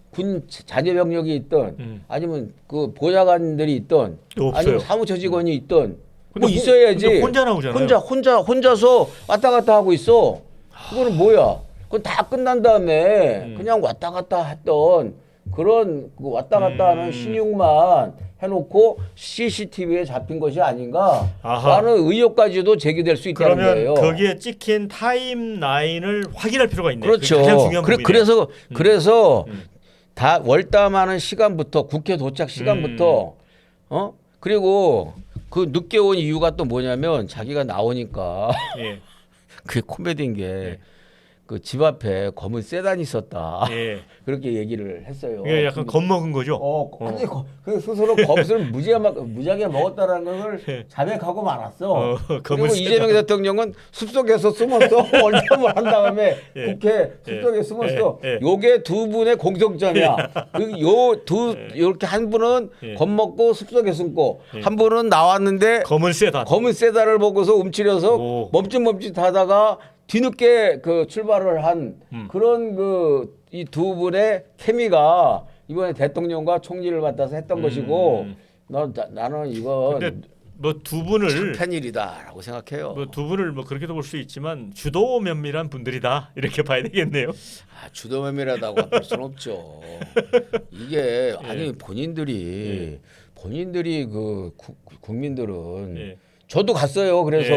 군 자제 병력이 있든 아니면 그 보좌관들이 있든 없어요. 아니면 사무처 직원이 있든 근데 뭐 있어야지. 근데 혼자 나오잖아요. 혼자서 왔다 갔다 하고 있어. 그거는 뭐야? 그건 다 끝난 다음에 그냥 왔다 갔다 했던 그런 그 왔다 갔다 하는 신용만 해놓고 CCTV에 잡힌 것이 아닌가? 아하. 라는 의혹까지도 제기될 수 있다는 그러면 거예요. 거기에 찍힌 타임라인을 확인할 필요가 있네요. 그렇죠. 가장 중요한 부분이네요. 그래서 다 월담하는 시간부터 국회 도착 시간부터 그리고 그 늦게 온 이유가 또 뭐냐면 자기가 나오니까 예. 그게 코미디인 게 그 집 앞에 검은 세단이 있었다. 예. 그렇게 얘기를 했어요. 이게 약간 겁먹은 거죠. 근데 그 스스로 검수를 무지하게 먹었다라는 걸 자백하고 말았어. 그리고 검은 이재명 대통령은 숲속에서 숨었어. 월담을 한 다음에 국회 숲속에 숨었어. 요게 두 분의 공통점이야. 이렇게 한 분은 겁먹고 숲속에 숨고 한 분은 나왔는데 검은 세다를 보고서 움츠려서 오. 멈칫멈칫하다가 뒤늦게 그 출발을 한 그런 그 이 두 분의 케미가 이번에 대통령과 총리를 맡아서 했던 것이고 나는 이건 근데 뭐 두 분을 창피한 일이다라고 생각해요. 뭐 두 분을 뭐 그렇게도 볼 수 있지만 주도 면밀한 분들이다 이렇게 봐야 되겠네요. 주도면밀하다고 할 수는 없죠. 이게 아니 본인들이 그 국민들은 저도 갔어요. 그래서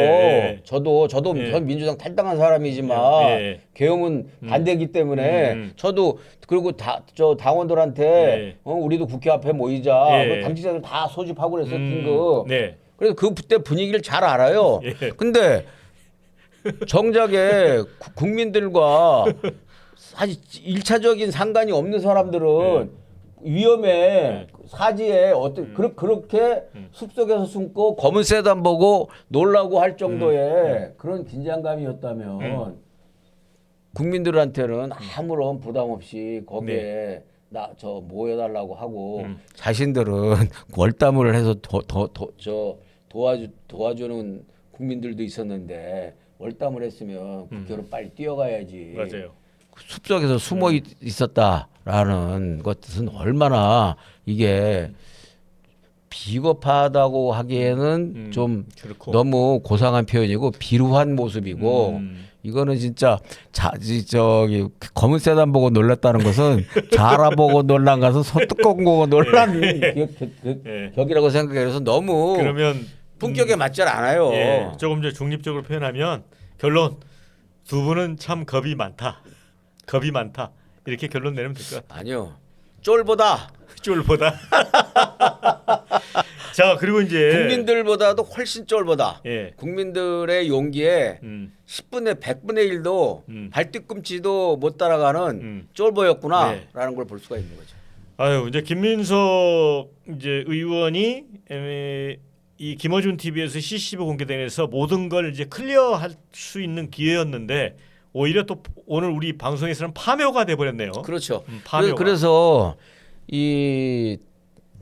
저도 전 민주당 탈당한 사람이지만 계엄은 반대이기 때문에 저도 그리고 저 당원들한테 우리도 국회 앞에 모이자. 당직자들 다 소집하고 그래서 긴급. 그래서 그때 분위기를 잘 알아요. 근데 정작에 국민들과 사실 1차적인 상관이 없는 사람들은 위험해. 사지에 그렇게 숲속에서 숨고 검은 세단 보고 놀라고 할 정도의 그런 긴장감이었다면 국민들한테는 아무런 부담 없이 거기에 모여달라고 하고 자신들은 월담을 해서 도와주는 국민들도 있었는데 월담을 했으면 국회로 빨리 뛰어가야지. 맞아요. 숲속에서 숨어 있었다라는 것은 얼마나 이게 비겁하다고 하기에는 좀 그렇고. 너무 고상한 표현이고 비루한 모습이고 이거는 진짜 저기 검은 세단 보고 놀랐다는 것은 자라 보고 놀란 것은 소뚜껑 보고 놀란 예. 격이라고 생각해서 너무 그러면 품격에 맞지 않아요. 예, 조금 더 중립적으로 표현하면 결론 두 분은 참 겁이 많다. 겁이 많다. 이렇게 결론 내리면 될 것 같아요. 아니요. 쫄보다 쫄보다. 자 그리고 이제 국민들보다도 훨씬 쫄보다. 예. 국민들의 용기에 음, 10분의 100분의 1도 발뒤꿈치도 못 따라가는 네. 쫄보였구나라는 걸 볼 수가 있는 거죠. 아유 이제 김민석 이제 의원이 이 김어준 TV에서 CCTV 공개되면서 모든 걸 이제 클리어할 수 있는 기회였는데 오히려 또 오늘 우리 방송에서는 파묘가 돼 버렸네요. 그렇죠. 파묘가. 그래서 이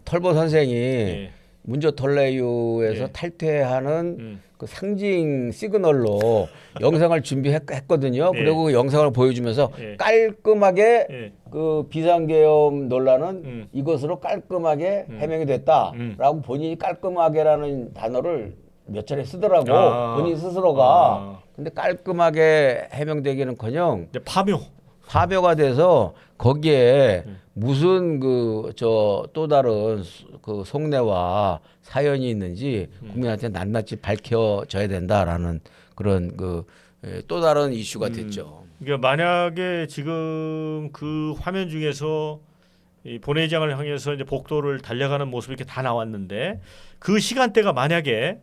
털보 선생이 예. 문저 털레유에서 예. 탈퇴하는 그 상징 시그널로 영상을 준비했거든요. 예. 그리고 그 영상을 보여주면서 예. 깔끔하게 예. 그 비상계엄 논란은 이것으로 깔끔하게 해명이 됐다라고 본인이 깔끔하게라는 단어를 몇 차례 쓰더라고. 본인 스스로가. 근데 깔끔하게 해명되기는커녕 이제 파묘. 파묘가 돼서 거기에 무슨 그 또 다른 그 속내와 사연이 있는지 국민한테 낱낱이 밝혀져야 된다라는 그런 그 또 다른 이슈가 됐죠. 그러니까 만약에 지금 그 화면 중에서 이 본회의장을 향해서 이제 복도를 달려가는 모습이 이렇게 다 나왔는데 그 시간대가 만약에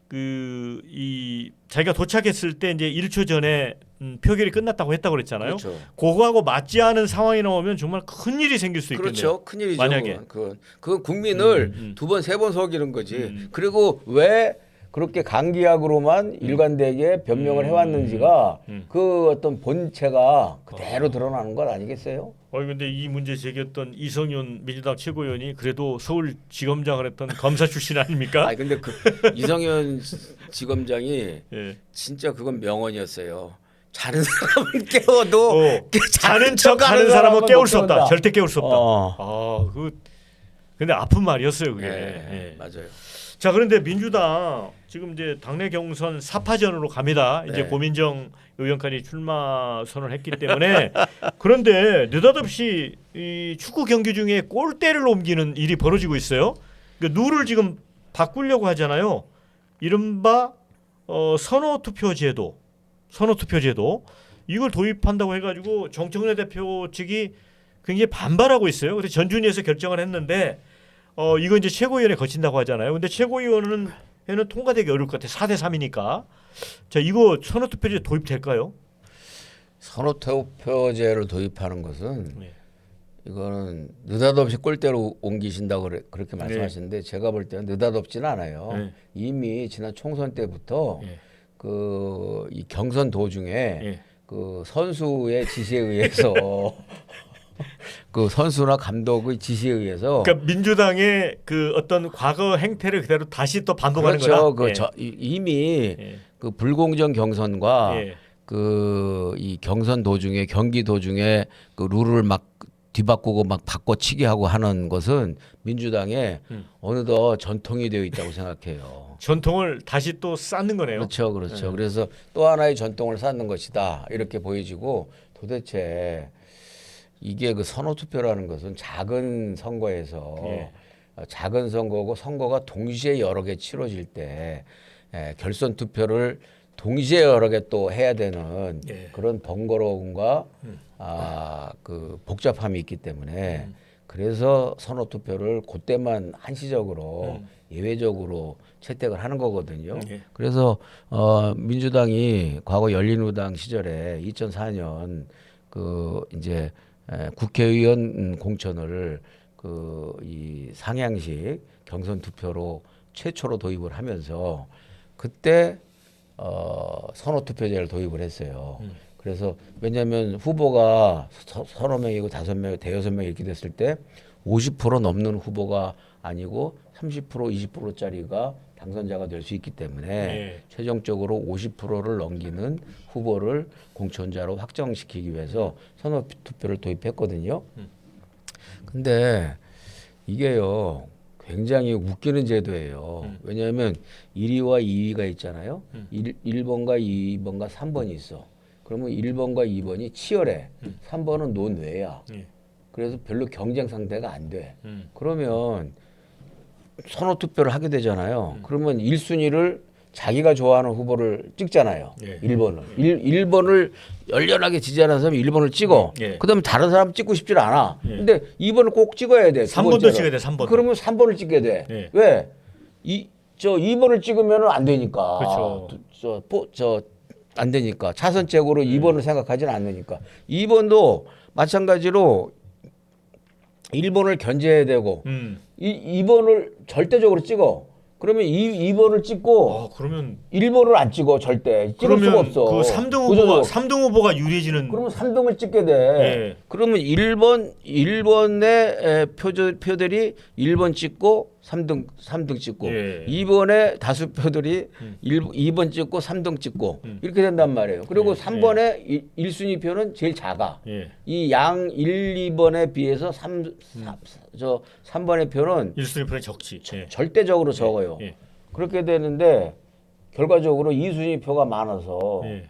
그 이 자기가 도착했을 때 이제 1초 전에 표결이 끝났다고 했다고 그랬잖아요. 그렇죠. 그거하고 맞지 않은 상황이 나오면 정말 큰 일이 생길 수 있겠네요. 그렇죠. 큰일이죠. 만약에. 그건 국민을 두 번, 세 번 속이는 거지. 그리고 왜 그렇게 강기약으로만 일관되게 변명을 해왔는지가 그 어떤 본체가 그대로 드러나는 것 아니겠어요? 근데 이 문제 제기했던 이성윤 민주당 최고위원이 그래도 서울지검장을 했던 검사 출신 아닙니까? 아니 근데 그 이성현 지검장이 예. 진짜 그건 명언이었어요. 자는 사람은 깨워도 자는 척 하는 사람은 깨울 수 없다. 깨운다. 절대 깨울 수 없다. 어. 근데 아픈 말이었어요, 그게. 예, 예. 맞아요. 자, 그런데 민주당 지금 이제 당내 경선 4파전으로 갑니다. 이제 네. 고민정 의원까지 출마 선언을 했기 때문에 그런데 느닷없이 이 축구 경기 중에 골대를 옮기는 일이 벌어지고 있어요. 그러니까 룰을 지금 바꾸려고 하잖아요. 이른바 선호투표제도 이걸 도입한다고 해가지고 정청래 대표 측이 굉장히 반발하고 있어요. 그래서 전준위에서 결정을 했는데 이거 이제 최고위원회 거친다고 하잖아요. 근데 최고위원회는 통과되기 어려울 것 같아. 4대 3이니까. 자, 이거 선호투표제 도입될까요? 선호투표제를 도입하는 것은 네. 이거는 느닷없이 꼴대로 옮기신다고 그렇게 말씀하시는데 제가 볼 때는 느닷없지는 않아요. 네. 이미 지난 총선 때부터 네. 그 이 경선 도중에 네. 그 선수의 지시에 의해서 그 선수나 감독의 지시에 의해서 그러니까 민주당의 그 어떤 과거 행태를 그대로 다시 또 반복하는 그렇죠. 거다. 이미 예. 그 불공정 경선과 예. 그 이 경선 도중에 경기 도중에 그 룰을 막 뒤바꾸고 막 바꿔치기 하고 하는 것은 민주당에 어느덧 전통이 되어 있다고 생각해요. 전통을 다시 또 쌓는 거네요. 그렇죠, 그렇죠. 그래서 또 하나의 전통을 쌓는 것이다 이렇게 보여지고 도대체 이게 그 선호투표라는 것은 작은 선거에서 예. 작은 선거고 선거가 동시에 여러 개 치러질 때 결선 투표를 동시에 여러 개 또 해야 되는 예. 그런 번거로움과 그 복잡함이 있기 때문에 그래서 선호투표를 그때만 한시적으로 예외적으로 채택을 하는 거거든요. 예. 그래서 민주당이 과거 열린우당 시절에 2004년 그 이제 국회의원 공천을 그 이 상향식 경선 투표로 최초로 도입을 하면서 그때 선호 투표제를 도입을 했어요. 그래서 왜냐하면 후보가 서너 명이고 5명, 대여섯 명 이렇게 됐을 때 50% 넘는 후보가 아니고 30%, 20%짜리가 당선자가 될 수 있기 때문에 네. 최종적으로 50%를 넘기는 후보를 공천자로 확정시키기 위해서 선호 투표를 도입했거든요. 근데 이게요 굉장히 웃기는 제도예요. 왜냐하면 1위와 2위가 있잖아요. 1번과 2번과 3번이 있어. 그러면 1번과 2번이 치열해. 3번은 논외야. 예. 그래서 별로 경쟁 상대가 안 돼. 음. 그러면 선호 투표를 하게 되잖아요. 그러면 1순위를 자기가 좋아하는 후보를 찍잖아요. 예. 1번을. 1번을 열렬하게 지지하는 사람이 1번을 찍어. 예. 그다음에 다른 사람 찍고 싶지 않아. 예. 근데 2번을 꼭 찍어야 돼. 두 3번도 번째로. 찍어야 돼. 3번. 그러면 3번을 찍게 돼. 예. 왜? 2번을 찍으면 안 되니까. 그렇죠. 안 되니까. 차선책으로 2번을 생각하지는 않으니까. 2번도 마찬가지로 1번을 견제해야 되고 2번을 절대적으로 찍어. 그러면 2번을 찍고 그러면 1번을 안 찍어 절대. 찍을 수가 없어. 그 3등 후보가 유리해지는. 그러면 3등을 찍게 돼. 예. 그러면 1번의 표들이 1번 찍고 3등 찍고 예. 2번의 다수 표들이 2번 찍고 3등 찍고 이렇게 된단 말이에요. 그리고 예. 3번의 1순위 표는 제일 작아. 예. 이 양 1, 2번에 비해서 3번의 표는 1순위 표는 적지. 예. 절대적으로 적어요. 예. 그렇게 되는데 결과적으로 2순위 표가 많아서 예.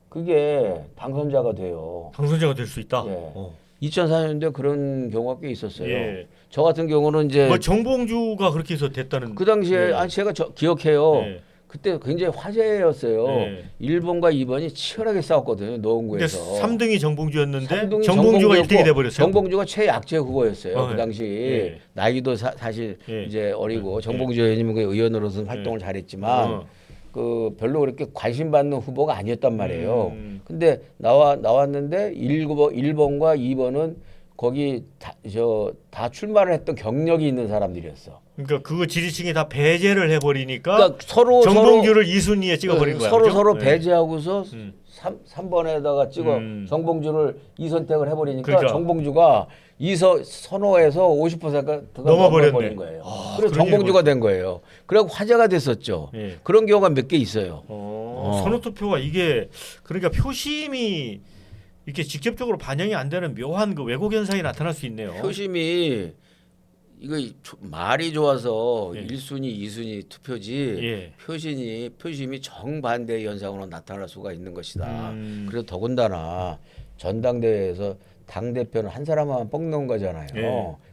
그게 당선자가 돼요. 당선자가 될 수 있다. 예. 2004년도에 그런 경우가 꽤 있었어요. 예. 저 같은 경우는 이제 뭐 정봉주가 그렇게 해서 됐다는. 그 당시에 예. 제가 기억해요. 예. 그때 굉장히 화제였어요. 예. 1번과 2번이 치열하게 싸웠거든요. 근데 노원구에서. 3등이 정봉주였는데 삼등이 정봉주가 정봉주였고 1등이 돼 버렸어요. 정봉주가 최약체 후보였어요. 그 예. 당시 예. 나이도 사실 예. 이제 어리고 정봉주 의원님은 의원으로서는 활동을 잘했지만 그 별로 그렇게 관심 받는 후보가 아니었단 말이에요. 근데 나왔는데 1번과 2번은 거기 다 출마를 했던 경력이 있는 사람들이었어. 그러니까 그거 지지층이 다 배제를 해버리니까 그러니까 서로 정봉주를 2순위에 찍어버린 거야. 그죠? 서로 예. 배제하고서 3번에다가 찍어 정봉주를 2선택을 해버리니까 그러니까. 정봉주가 선호에서 50%가 넘어버린 거예요. 그래서 그런 정봉주가 된 거예요. 그래고 화제가 됐었죠. 예. 그런 경우가 몇 개 있어요. 선호투표가 이게 그러니까 표심이 이렇게 직접적으로 반영이 안 되는 묘한 그 왜곡 현상이 나타날 수 있네요. 표심이 이거 말이 좋아서 예. 1순위, 2순위 투표지 예. 표심이 정반대 현상으로 나타날 수가 있는 것이다. 음. 그래서 더군다나 전당대회에서 당 대표는 한 사람만 뽑는 거잖아요. 예.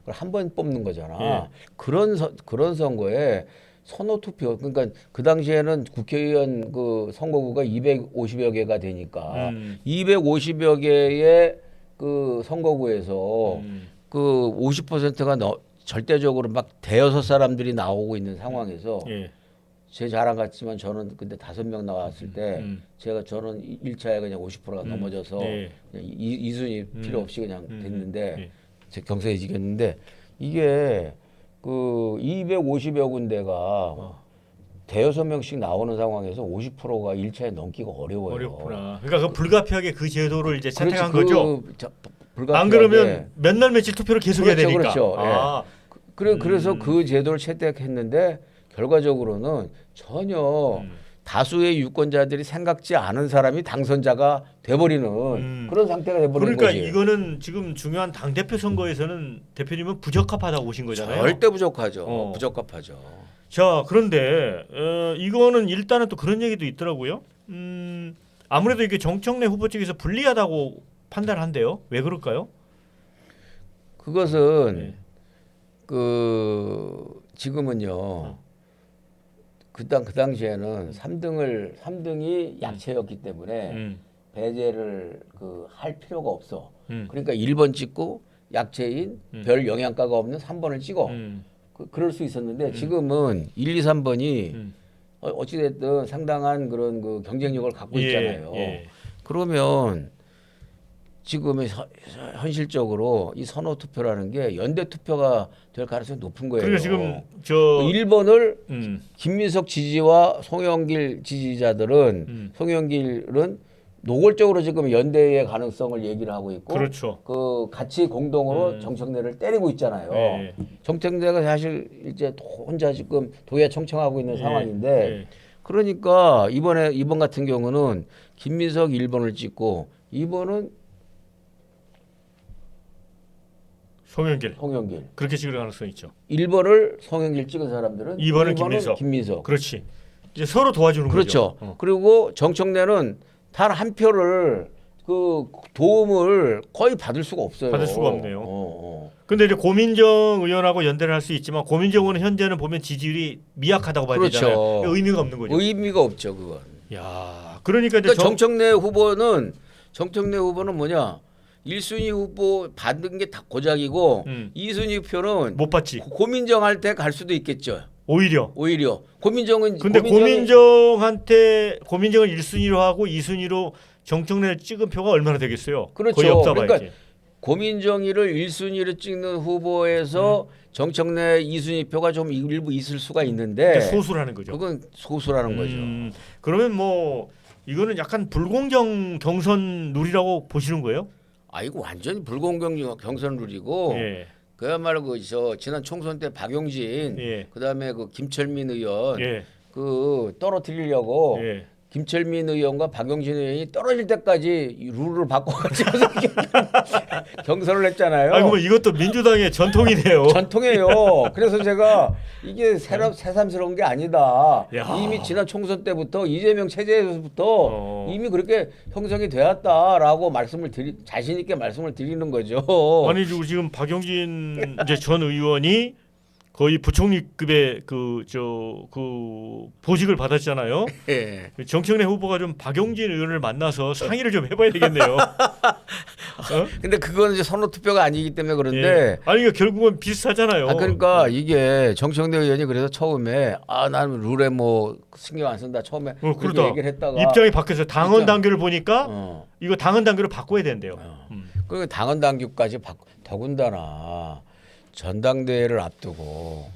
그걸 한 번 뽑는 거잖아. 예. 그런 선거에 선호 투표 그러니까 그 당시에는 국회의원 그 선거구가 250여 개가 되니까 250여 개의 그 선거구에서 그 50%가 절대적으로 막 대여섯 사람들이 나오고 있는 상황에서 예. 제 자랑 같지만 저는 근데 5명 나왔을 때 저는 1차에 그냥 50%가 넘어져서 예. 그냥 이순위 필요 없이 그냥 됐는데 예. 제 경선에 이겼는데 이게 그 250여 군데가 대여섯 명씩 나오는 상황에서 50%가 1차에 넘기가 어려워요. 어렵구나. 그러니까 그 불가피하게 그 제도를 이제 그렇지, 채택한 거죠. 불가피하게. 안 그러면 몇 날 며칠 투표를 계속 해야 되니까. 그렇죠. 아. 그래서 그 제도를 채택했는데 결과적으로는 전혀 다수의 유권자들이 생각지 않은 사람이 당선자가 돼버리는 그런 상태가 돼버리는 그러니까 거지. 이거는 지금 중요한 당 대표 선거에서는 대표님은 부적합하다고 보신 거잖아요. 절대 부족하죠. 부적합하죠. 자, 그런데 이거는 일단은 또 그런 얘기도 있더라고요. 아무래도 이게 정청래 후보 측에서 불리하다고 판단한대요. 왜 그럴까요? 그것은 네. 그 지금은요. 그 당시에는 3등이 약체였기 때문에 배제를 할 필요가 없어. 그러니까 1번 찍고 약체인 별 영향가가 없는 3번을 찍어. 그럴 수 있었는데 지금은 1, 2, 3번이 어찌 됐든 상당한 그런 그 경쟁력을 갖고 있잖아요. 예. 그러면 지금의 현실적으로 이 선호 투표라는 게 연대 투표가 될 가능성이 높은 거예요. 그러니까 지금 저 1번을 김민석 지지와 송영길 지지자들은 송영길은 노골적으로 지금 연대의 가능성을 얘기를 하고 있고 그렇죠. 그 같이 공동으로 정청래를 때리고 있잖아요. 예. 정청래가 사실 이제 혼자 지금 도야 청청하고 있는 예. 상황인데 예. 그러니까 이번 같은 경우는 김민석 1번을 찍고 2번은 송영길 송영길. 그렇게 찍을 가능성이 있죠. 1번을 송영길 찍은 사람들은 2번은 2번은 김민석. 김민석. 그렇지. 이제 서로 도와주는 그렇죠. 거죠. 그리고 정청래는 단 한 표를 그 도움을 거의 받을 수가 없어요. 받을 수가 없네요. 근데 이제 고민정 의원하고 연대를 할 수 있지만 고민정 의원은 현재는 보면 지지율이 미약하다고 봐야 그렇죠. 되잖아요. 의미가 없는 거죠. 의미가 없죠, 그건. 야, 그러니까 이제 정청래 후보는 뭐냐? 1순위 후보 받은 게 다 고작이고 2순위 표는 못 받지. 고민정 할 때 갈 수도 있겠죠. 오히려. 고민정은 근데 고민정한테 고민정을 1순위로 하고 2순위로 정청래를 찍은 표가 얼마나 되겠어요? 그렇죠. 거의 없다 그러니까 봐야지. 고민정이를 1순위로 찍는 후보에서 정청래 2순위 표가 좀 일부 있을 수가 있는데 소수라는 거죠. 그건 소수라는 거죠. 그러면 뭐 이거는 약간 불공정 경선 룰이라고 보시는 거예요? 이거 완전히 불공정 경선 룰이고 예. 그야말로 저 지난 총선 때 박용진 예. 그다음에 그 김철민 의원 예. 그 떨어뜨리려고 예. 김철민 의원과 박용진 의원이 떨어질 때까지 이 룰을 바꿔가지고 경선을 했잖아요. 아이고 뭐 이것도 민주당의 전통이네요. 전통이에요. 그래서 제가 이게 새삼스러운 게 아니다. 야. 이미 지난 총선 때부터 이재명 체제에서부터 이미 그렇게 형성이 되었다라고 자신 있게 말씀을 드리는 거죠. 아니 지금 박용진 이제 전 의원이 거의 부총리급의 그 보직을 받았잖아요. 예. 정청래 후보가 좀 박용진 의원을 만나서 상의를 좀 해봐야 되겠네요. 근데 그거는 이제 선호 투표가 아니기 때문에 그런데. 예. 아니 이거 결국은 비슷하잖아요. 그러니까 이게 정청래 의원이 그래서 처음에 나는 룰에 뭐 신경 안 쓴다 처음에 그렇게 그러다 얘기를 했다가 입장이 바뀌어서 당원 당규를 보니까 어. 이거 당원 당규를 바꿔야 된대요. 그 당원 당규까지 더군다나 전당대회를 앞두고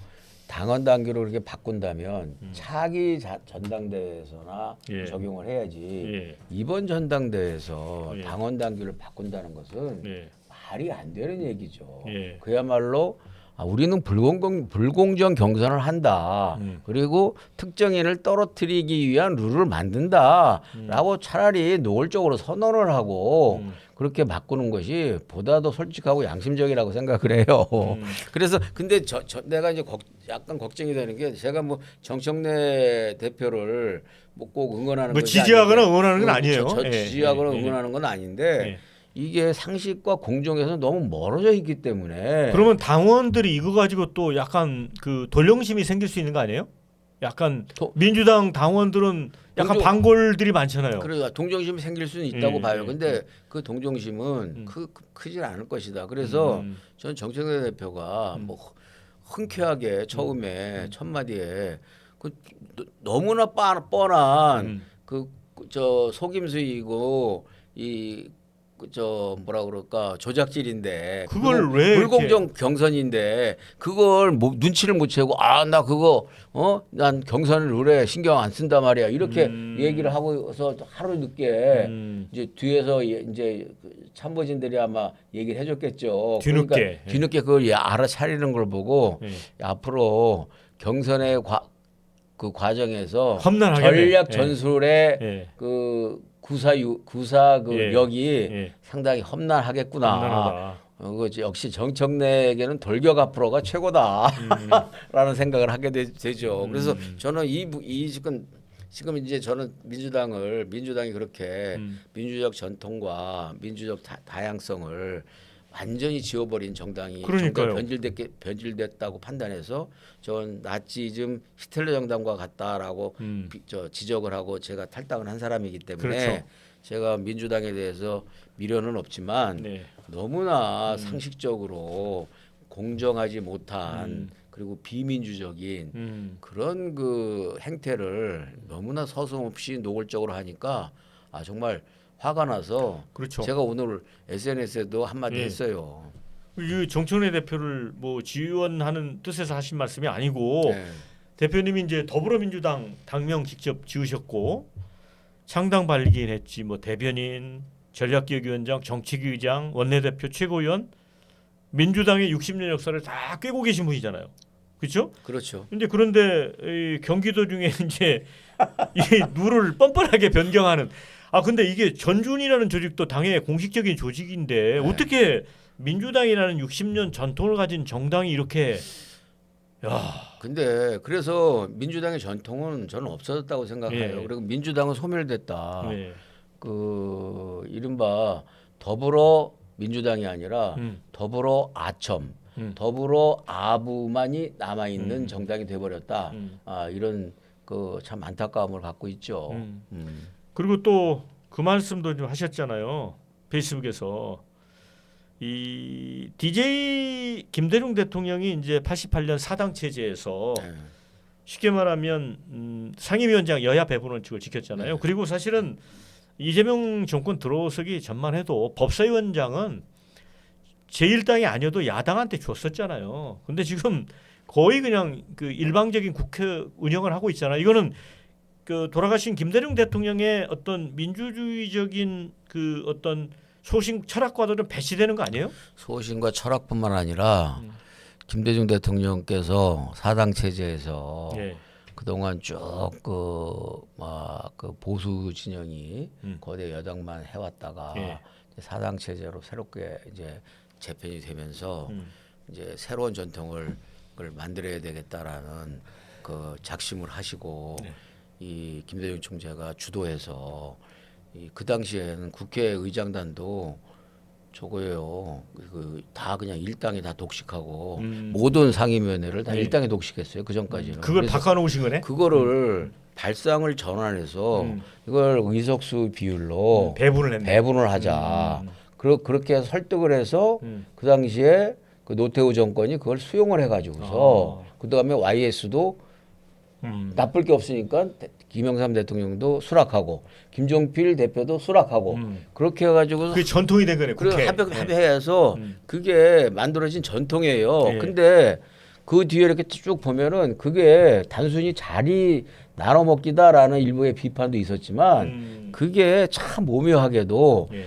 당원 당규를 그렇게 바꾼다면 차기 전당대회에서나 예. 적용을 해야지. 예. 이번 전당대회에서 예. 당원 당규를 바꾼다는 것은 예. 말이 안 되는 얘기죠. 예. 그야말로 우리는 불공정 경선을 한다. 그리고 특정인을 떨어뜨리기 위한 룰을 만든다라고 차라리 노골적으로 선언을 하고 그렇게 바꾸는 것이 보다 더 솔직하고 양심적이라고 생각을 해요. 그래서 근데 내가 이제 약간 걱정이 되는 게 제가 뭐 정청래 대표를 뭐 꼭 응원하는 뭐 것이 지지하거나 아닌데, 응원하는 건 아니에요. 지지하거나 예. 응원하는 건 아닌데 예. 이게 상식과 공정에서 너무 멀어져 있기 때문에 그러면 당원들이 이거 가지고 또 약간 그 돌령심이 생길 수 있는 거 아니에요? 약간 민주당 당원들은 약간 반골들이 많잖아요. 그래 동정심이 생길 수는 있다고 봐요. 근데 그 동정심은 크진 않을 것이다. 그래서 저는 정청래 대표가 뭐 흔쾌하게 처음에 첫 마디에 그 너무나 뻔한 저 속임수이고 뭐라 그럴까 조작질인데 그걸 왜 불공정 경선인데 그걸 눈치를 못 채고 나 그거 난 경선 룰에 신경 안 쓴단 말이야 이렇게 얘기를 하고서 하루 늦게 이제 뒤에서 이제 참모진들이 아마 얘기를 해줬겠죠. 뒤늦게 그러니까 뒤늦게 그걸 알아차리는 걸 보고 앞으로 경선의 그 과정에서 전략 전술의 그 구사 력이 상당히 험난하겠구나. 역시 정청래에게는 돌격 앞으로가 최고다라는 생각을 하게 되죠. 그래서 저는 지금 이제 저는 민주당이 그렇게 민주적 전통과 민주적 다양성을 완전히 지워버린 정당이 변질됐다고 판단해서 전 나치즘 히틀러 정당과 같다라고 지적을 하고 제가 탈당을 한 사람이기 때문에 제가 민주당에 대해서 미련은 없지만 너무나 상식적으로 공정하지 못한 그리고 비민주적인 그런 그 행태를 너무나 서슴없이 노골적으로 하니까 정말 화가 나서 제가 오늘 SNS에도 한마디 했어요. 이 정청래 대표를 뭐 지원하는 뜻에서 하신 말씀이 아니고 대표님이 이제 더불어민주당 당명 직접 지으셨고 창당 발기인 했지 뭐 대변인, 전략기획위원장, 정책위의장, 원내대표, 최고위원 민주당의 60년 역사를 다 꿰고 계신 분이잖아요. 그렇죠? 그렇죠. 그런데 이 경기도 중에 이제 이 룰을 뻔뻔하게 변경하는 근데 이게 전준이라는 조직도 당의 공식적인 조직인데 어떻게 민주당이라는 60년 전통을 가진 정당이 이렇게 야, 근데 그래서 민주당의 전통은 저는 없어졌다고 생각해요. 예. 그리고 민주당은 소멸됐다. 네. 그 이른바 더불어 민주당이 아니라 음. 더불어 아첨, 더불어 아부만이 남아 있는 정당이 돼버렸다. 아, 이런 그 참 안타까움을 갖고 있죠. 그리고 또 그 말씀도 좀 하셨잖아요. 페이스북에서 이 DJ 김대중 대통령이 이제 88년 사당 체제에서 네. 쉽게 말하면 상임위원장 여야 배분 원칙을 지켰잖아요. 네. 그리고 사실은 이재명 정권 들어서기 전만 해도 법사위원장은 제1당이 아니어도 야당한테 줬었잖아요. 근데 지금 거의 그냥 그 일방적인 국회 운영을 하고 있잖아요. 이거는 그 돌아가신 김대중 대통령의 어떤 민주주의적인 그 어떤 소신 철학과도 배치되는 거 아니에요? 소신과 철학뿐만 아니라 김대중 대통령께서 사당 체제에서 예. 그동안 쭉그 보수 진영이 거대 여당만 해왔다가 예. 이제 사당 체제로 새롭게 이제 재편이 되면서 이제 새로운 전통을 그걸 만들어야 되겠다라는 그 작심을 하시고 네. 이 김대중 총재가 주도해서 그 당시에는 국회의장단도 저거예요. 다 그냥 일당이 다 독식하고 모든 상임위원회를 다 네. 일당이 독식했어요. 그 전까지는. 그걸 그래서 바꿔놓으신 거네? 그거를 발상을 전환해서 이걸 의석수 비율로 배분을 했네. 배분을 하자. 그렇게 해서 설득을 해서 그 당시에 그 노태우 정권이 그걸 수용을 해가지고서 그 다음에 YS도 나쁠 게 없으니까 김영삼 대통령도 수락하고 김종필 대표도 수락하고 그렇게 해가지고 그게 전통이 된 거네. 그리고 국회. 합의해서 그게 만들어진 전통이에요. 네. 근데 그 뒤에 이렇게 쭉 보면은 그게 단순히 자리 나눠 먹기다라는 일부의 비판도 있었지만 그게 참 오묘하게도 예.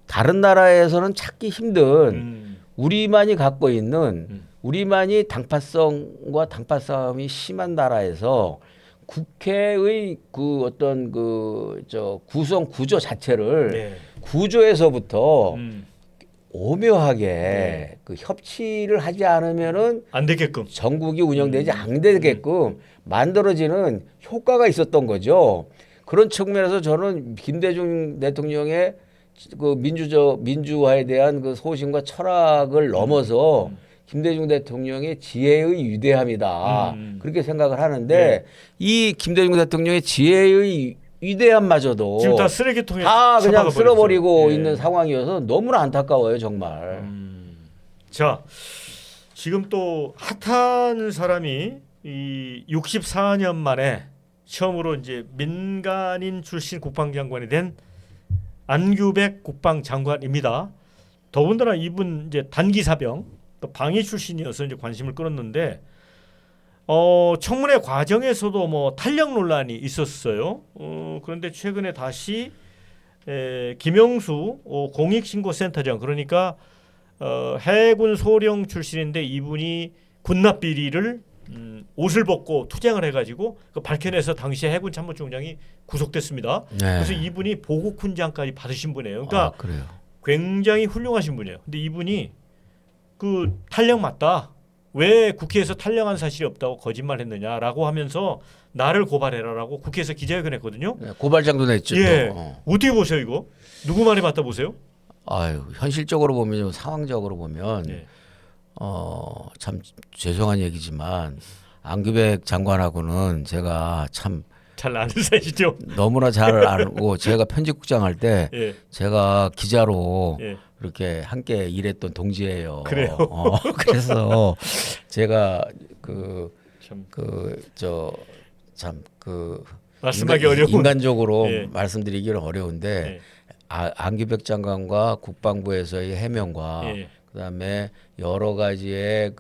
다른 나라에서는 찾기 힘든 우리만이 갖고 있는 우리만이 당파성과 당파 싸움이 심한 나라에서 국회의 그 어떤 그 구성 구조 자체를 네. 구조에서부터 오묘하게 네. 그 협치를 하지 않으면은 안 되게끔. 전국이 운영되지 안 되게끔 만들어지는 효과가 있었던 거죠. 그런 측면에서 저는 김대중 대통령의 그 민주화에 대한 그 소신과 철학을 넘어서 김대중 대통령의 지혜의 위대함이다. 그렇게 생각을 하는데 네. 이 김대중 대통령의 지혜의 위대함마저도 지금 다 쓰레기통에 다 그냥 처박아 쓸어버리고 버렸어요. 예. 있는 상황이어서 너무나 안타까워요, 정말. 자, 지금 또 핫한 사람이 이 64년 만에 처음으로 이제 민간인 출신 국방장관이 된 안규백 국방장관입니다. 더군다나 이분 이제 단기사병 또 방위 출신이어서 이제 관심을 끌었는데 청문회 과정에서도 뭐 탄력 논란이 있었어요. 그런데 최근에 다시 김영수 공익신고센터장 그러니까 해군 소령 출신인데 이분이 군납 비리를 옷을 벗고 투쟁을 해가지고 밝혀내서 당시 해군 참모총장이 구속됐습니다. 네. 그래서 이분이 보국 훈장까지 받으신 분이에요. 그러니까 그래요. 굉장히 훌륭하신 분이에요. 근데 이분이 그 탄력 맞다. 왜 국회에서 탄력한 사실이 없다고 거짓말했느냐라고 하면서 나를 고발해라라고 국회에서 기자회견 했거든요. 네, 고발장도 냈죠. 예. 또. 어떻게 보세요 이거? 누구 말이 맞다 보세요? 아유, 현실적으로 보면 상황적으로 보면 예. 참 죄송한 얘기지만 안규백 장관하고는 제가 참 잘 아는 사이시죠? 너무나 잘 알고 제가 편집국장 할 때 예. 제가 기자로 예. 이렇게 함께 일했던 동지예요. 그래요? 그래서 제가 참 말씀하기 어려운 인간적으로 예. 말씀드리기는 어려운데 예. 안규백 장관과 국방부에서의 해명과 그다음에 여러 가지의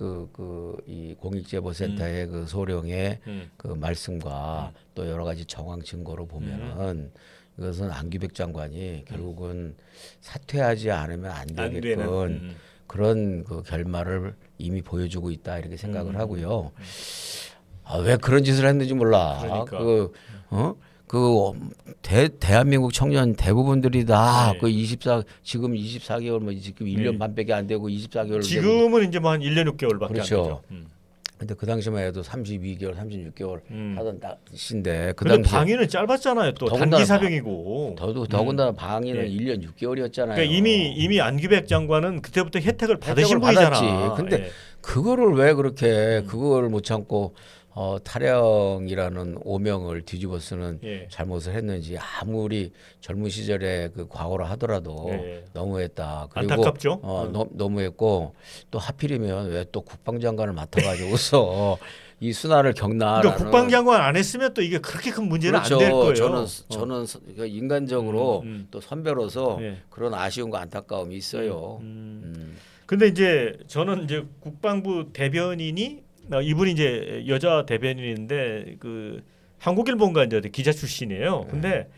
이 공익제보센터의 그 소령의 그 말씀과 또 여러 가지 정황 증거로 보면은 이것은 안규백 장관이 결국은 사퇴하지 않으면 안 되게끔 그런 그 결말을 이미 보여주고 있다 이렇게 생각을 하고요. 왜 그런 짓을 했는지 몰라. 그러니까. 대한민국 청년 대부분들이 다 네. 그 24 지금 24개월 뭐 지금 1년 네. 반밖에 안 되고 24개월 지금은 이제 뭐 한 1년 6개월밖에 그렇죠. 안 되죠. 근데 그 당시만 해도 32개월, 36개월 하던 시인데 그 근데 당시 방위는 짧았잖아요. 또 더군다나 단기 사병이고. 더군다나 방위는 예. 1년 6개월이었잖아요. 그러니까 이미 안규백 장관은 그때부터 혜택을 받으신 혜택을 분이잖아. 받았지. 근데 예. 그거를 왜 그렇게 그걸 못 참고 타령이라는 오명을 뒤집어 쓰는 예. 잘못을 했는지 아무리 젊은 시절에 그 과거를 하더라도 예. 너무했다. 그리고 안타깝죠. 너무했고 또 하필이면 왜 또 국방장관을 맡아가지고서 이 순환을 겪나라는. 그러니까 국방장관 안 했으면 또 이게 그렇게 큰 문제는 그렇죠. 안 될 거예요. 저는 그러니까 인간적으로 또 선배로서 예. 그런 아쉬움과 안타까움이 있어요. 근데 이제 저는 이제 국방부 대변인이 이분이 이제 여자 대변인인데 그 한국일보인가 이제 기자 출신이에요. 근데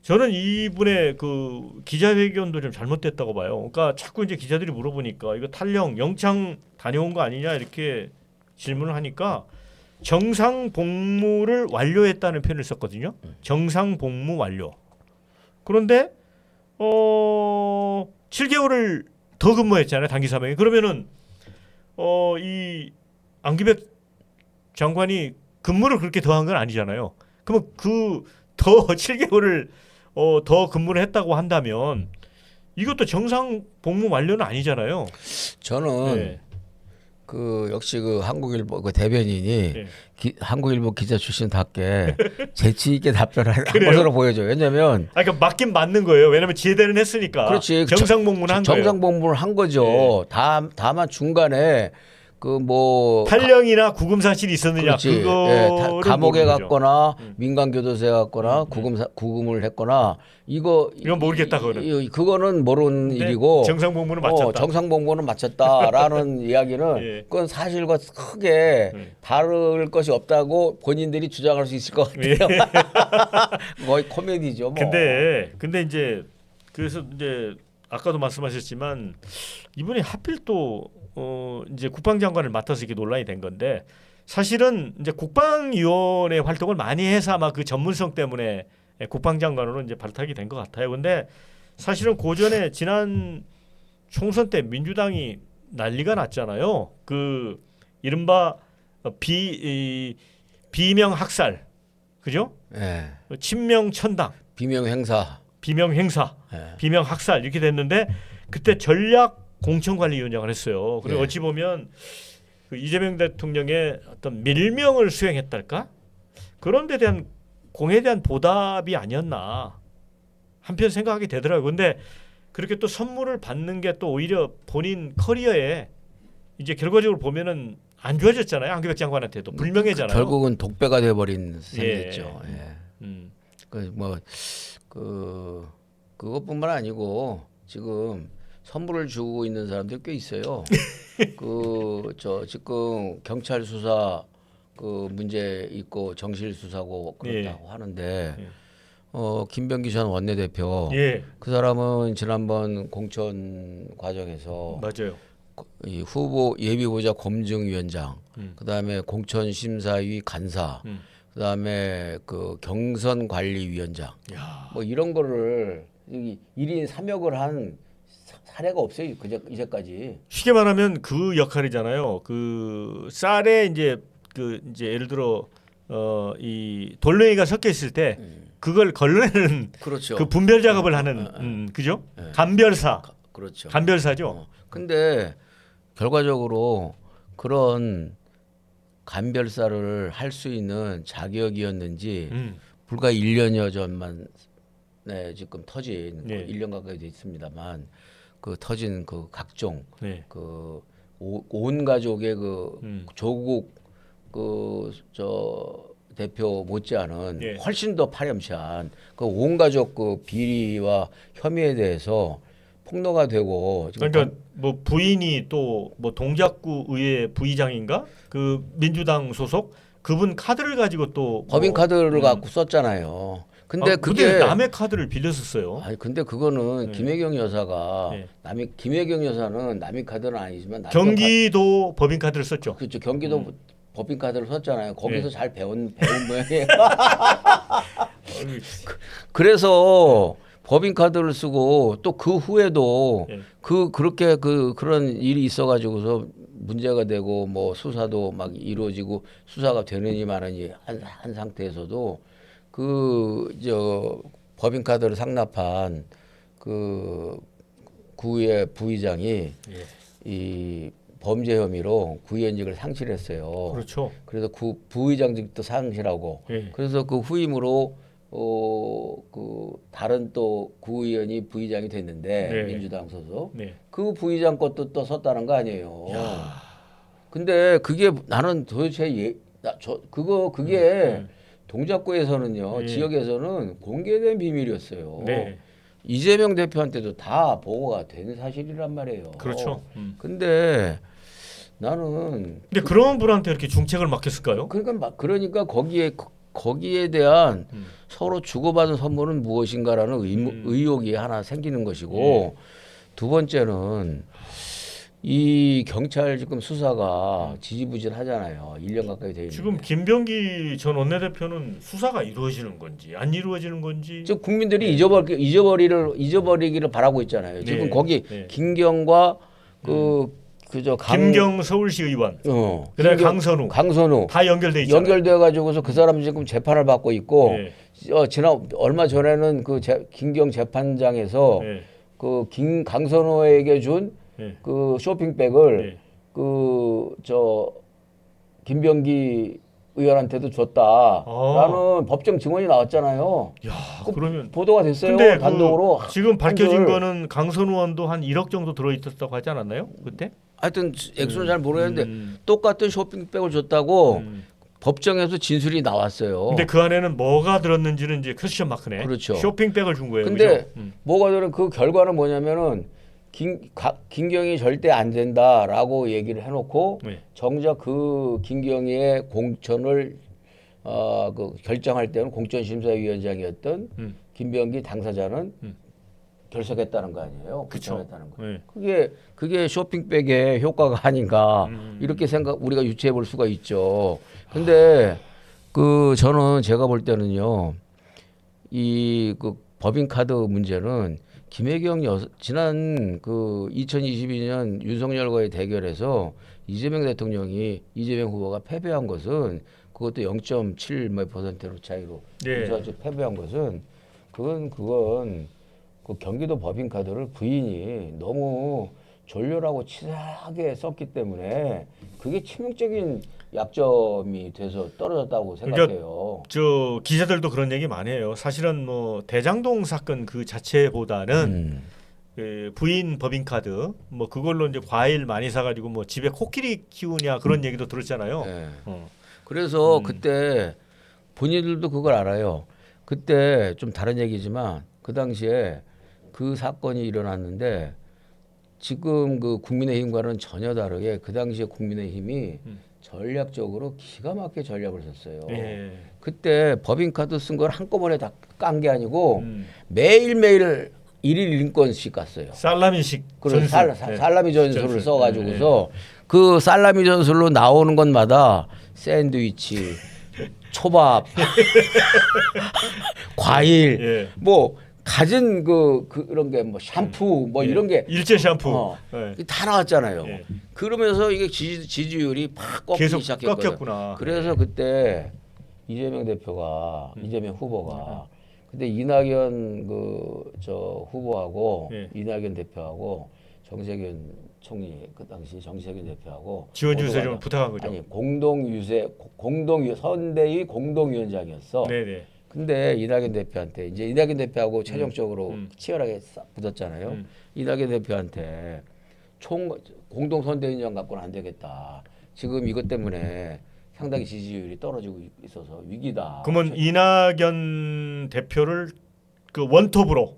저는 이분의 그 기자회견도 좀 잘못됐다고 봐요. 그러니까 자꾸 이제 기자들이 물어보니까 이거 탈령 영창 다녀온 거 아니냐 이렇게 질문을 하니까 정상 복무를 완료했다는 표현을 썼거든요. 정상 복무 완료. 그런데 7개월을 더 근무했잖아요. 단기 사병이. 그러면은 이 안기백 장관이 근무를 그렇게 더 한 건 아니잖아요. 그러면 그 더 7개월을 더 근무를 했다고 한다면 이것도 정상 복무 완료는 아니잖아요. 저는 네. 그 역시 그 한국일보 그 대변인이 네. 한국일보 기자 출신답게 재치 있게 답변을 한 그래요? 것으로 보여져. 왜냐하면 그러니까 맞긴 맞는 거예요. 왜냐하면 지혜대는 했으니까. 그렇지. 정상 복무는 한 거예요. 정상 복무를 한 거죠. 다만 중간에 그 뭐 탈령이나 구금사실이 있었느냐 그렇지. 그거를 감옥에 모르는 거죠. 갔거나 민간 교도소에 갔거나 구금을 했거나 이건 모르겠다, 그거는 모르는 근데 일이고 정상 복무는 마쳤다. 정상 복무는 마쳤다라는 이야기는 예. 그건 사실과 크게 다를 것이 없다고 본인들이 주장할 수 있을 것 같아요. 거의 코미디죠. 뭐. 근데 이제 그래서 이제 아까도 말씀하셨지만 이분이 하필 또 이제 국방장관을 맡아서 이렇게 논란이 된 건데 사실은 이제 국방위원회 활동을 많이 해서 아마 그 전문성 때문에 국방장관으로 이제 발탁이 된 것 같아요. 근데 사실은 고전에 지난 총선 때 민주당이 난리가 났잖아요. 그 이른바 비명 학살, 그죠? 예. 친명 천당, 비명 행사. 비명 행사, 예. 비명 학살 이렇게 됐는데 그때 전략 공천관리위원장을 했어요. 그리고 예. 어찌 보면 그 이재명 대통령의 어떤 밀명을 수행했달까? 그런 데 대한 공에 대한 보답이 아니었나 한편 생각하게 되더라고요. 근데 그렇게 또 선물을 받는 게 또 오히려 본인 커리어에 이제 결과적으로 보면은 안 좋아졌잖아요. 안규백 장관한테도 불명예잖아요. 결국은 독배가 돼버린 셈이었죠. 예. 그것뿐만 아니고 지금 선물을 주고 있는 사람들 꽤 있어요. 지금 경찰 수사 그 문제 있고 정실 수사고 그렇다고 하는데 김병기 전 원내대표 그 사람은 지난번 공천 과정에서 맞아요. 이 후보 예비후보자 검증위원장, 그다음에 공천심사위 간사, 그다음에 그 경선관리위원장, 뭐 이런 거를 1인 3역을 한 사례가 없어요. 이제까지. 쉽게 말하면 그 역할이잖아요. 그 쌀에 이제 예를 들어 이 돌멩이가 섞여 있을 때 그걸 걸러내는 그렇죠. 그 분별 작업을 하는 그죠? 감별사. 그렇죠. 감별사죠. 근데 결과적으로 그런 감별사를 할 수 있는 자격이었는지 불과 1년여 전만 지금 터진 1년 가까이 됐습니다만 그 터진 그 각종 그 온 가족의 그 조국 대표 못지않은 훨씬 더 파렴치한 그 온 가족 그 비리와 혐의에 대해서 폭로가 되고 그러니까 뭐 부인이 또 뭐 동작구 의회 부의장인가 그 민주당 소속 그분 카드를 가지고 또 법인 카드를 갖고 썼잖아요. 근데 그게 남의 카드를 빌렸었어요. 아니 근데 그거는 김혜경 여사가 김혜경 여사는 남의 카드는 아니지만 경기도 법인 카드를 썼죠. 그렇죠. 경기도 법인 카드를 썼잖아요. 거기서 잘 배운 모양이에요. 그래서 법인카드를 쓰고 또 그 후에도 예. 그렇게 그런 일이 있어가지고서 문제가 되고 뭐 수사도 막 이루어지고 수사가 되느니 마느니 한 상태에서도 그 저 법인카드를 상납한 그 구의 부의장이 예. 이 범죄 혐의로 구의원직을 상실했어요. 그렇죠. 그래서 부의장직도 상실하고 예. 그래서 그 후임으로 그 다른 또 구의원이 부의장이 됐는데 네. 민주당 소속 네. 그 부의장 것도 또 썼다는 거 아니에요. 야. 근데 그게 나는 도대체 그게 음. 동작구에서는요 예. 지역에서는 공개된 비밀이었어요. 네. 이재명 대표한테도 다 보고가 된 사실이란 말이에요. 그렇죠. 근데 나는 근데 그런 분한테 이렇게 중책을 맡겼을까요? 그러니까 거기에 대한 음. 서로 주고받은 선물은 무엇인가라는 의혹이 하나 생기는 것이고 예. 두 번째는 이 경찰 지금 수사가 지지부진하잖아요. 1년 가까이 돼 있는데. 지금 김병기 전 원내대표는 수사가 이루어지는 건지 안 이루어지는 건지. 즉 국민들이 네. 잊어버리기를 바라고 있잖아요. 지금 네. 거기 네. 김경과 그저 김경 서울시 의원, 그다음에 강선우 다 연결돼 있잖아요. 연결돼 가지고서 그 사람 지금 재판을 받고 있고 네. 얼마 전에는 김경 재판장에서 네. 강선우에게 준 네. 그 쇼핑백을 네. 김병기 의원한테도 줬다라는 법정 증언이 나왔잖아요. 야, 그러면 보도가 됐어요. 근데 단독으로. 지금 밝혀진 한글. 거는 강선우 의원도 한 1억 정도 들어 있었다고 하지 않았나요? 그때? 하여튼 액수는 잘 모르겠는데 똑같은 쇼핑백을 줬다고 법정에서 진술이 나왔어요. 근데 그 안에는 뭐가 들었는지는 이제 퀘스천 마크네. 그렇죠. 쇼핑백을 준 거예요. 근데 그죠? 뭐가 되는 그 결과는 뭐냐면은 김경이 절대 안 된다라고 얘기를 해놓고 네. 정작 그 김경희의 공천을 결정할 때는 공천심사위원장이었던 김병기 당사자는 결석했다는 거 아니에요? 결정했다는 거. 네. 그게 쇼핑백의 효과가 아닌가 이렇게 우리가 유추해 볼 수가 있죠. 근데 저는 제가 볼 때는요 이 법인카드 문제는 김혜경 지난 2022년 윤석열과의 대결에서 이재명 후보가 패배한 것은 그것도 0.7 몇 %로 차이로 네. 패배한 것은 그건 그 경기도 법인카드를 부인이 너무 졸렬하고 치사하게 썼기 때문에 그게 치명적인 약점이 돼서 떨어졌다고 생각해요. 저 기자들도 그런 얘기 많이 해요. 사실은 뭐 대장동 사건 그 자체보다는 그 부인 법인카드 뭐 그걸로 이제 과일 많이 사가지고 뭐 집에 코끼리 키우냐 그런 얘기도 들었잖아요. 네. 그래서 그때 본인들도 그걸 알아요. 그때 좀 다른 얘기지만 그 당시에 그 사건이 일어났는데 지금 그 국민의힘과는 전혀 다르게 그 당시에 국민의힘이 전략적으로 기가 막히게 전략을 썼어요. 네. 그때 법인카드 쓴 걸 한꺼번에 다 깐 게 아니고 매일매일 1일 1건씩 갔어요. 살라미식 그래서 전술. 살라미 전술을 전술. 써가지고서 그 살라미 전술로 나오는 것마다 샌드위치, 초밥, 과일, 예. 뭐 가진 그런 게 뭐 샴푸 뭐 이런 게 일제 샴푸. 예. 다 나왔잖아요. 예. 그러면서 이게 지지율이 팍 꺾이기 계속 시작했거든요. 꺾였구나. 그래서 그때 이재명 후보가 그때 이낙연 후보하고 예. 이낙연 대표하고 정세균 총리 그 당시 정세균 대표하고 지원 유세 좀 부탁한 거죠. 아니 선대위 공동위원장이었어. 네네. 근데 이낙연 대표한테 이제 이낙연 대표하고 최종적으로 치열하게 붙었잖아요. 이낙연 대표한테 공동 선대위원장 갖고는 안 되겠다. 지금 이것 때문에 상당히 지지율이 떨어지고 있어서 위기다. 그러면 이낙연 대표를 그 원톱으로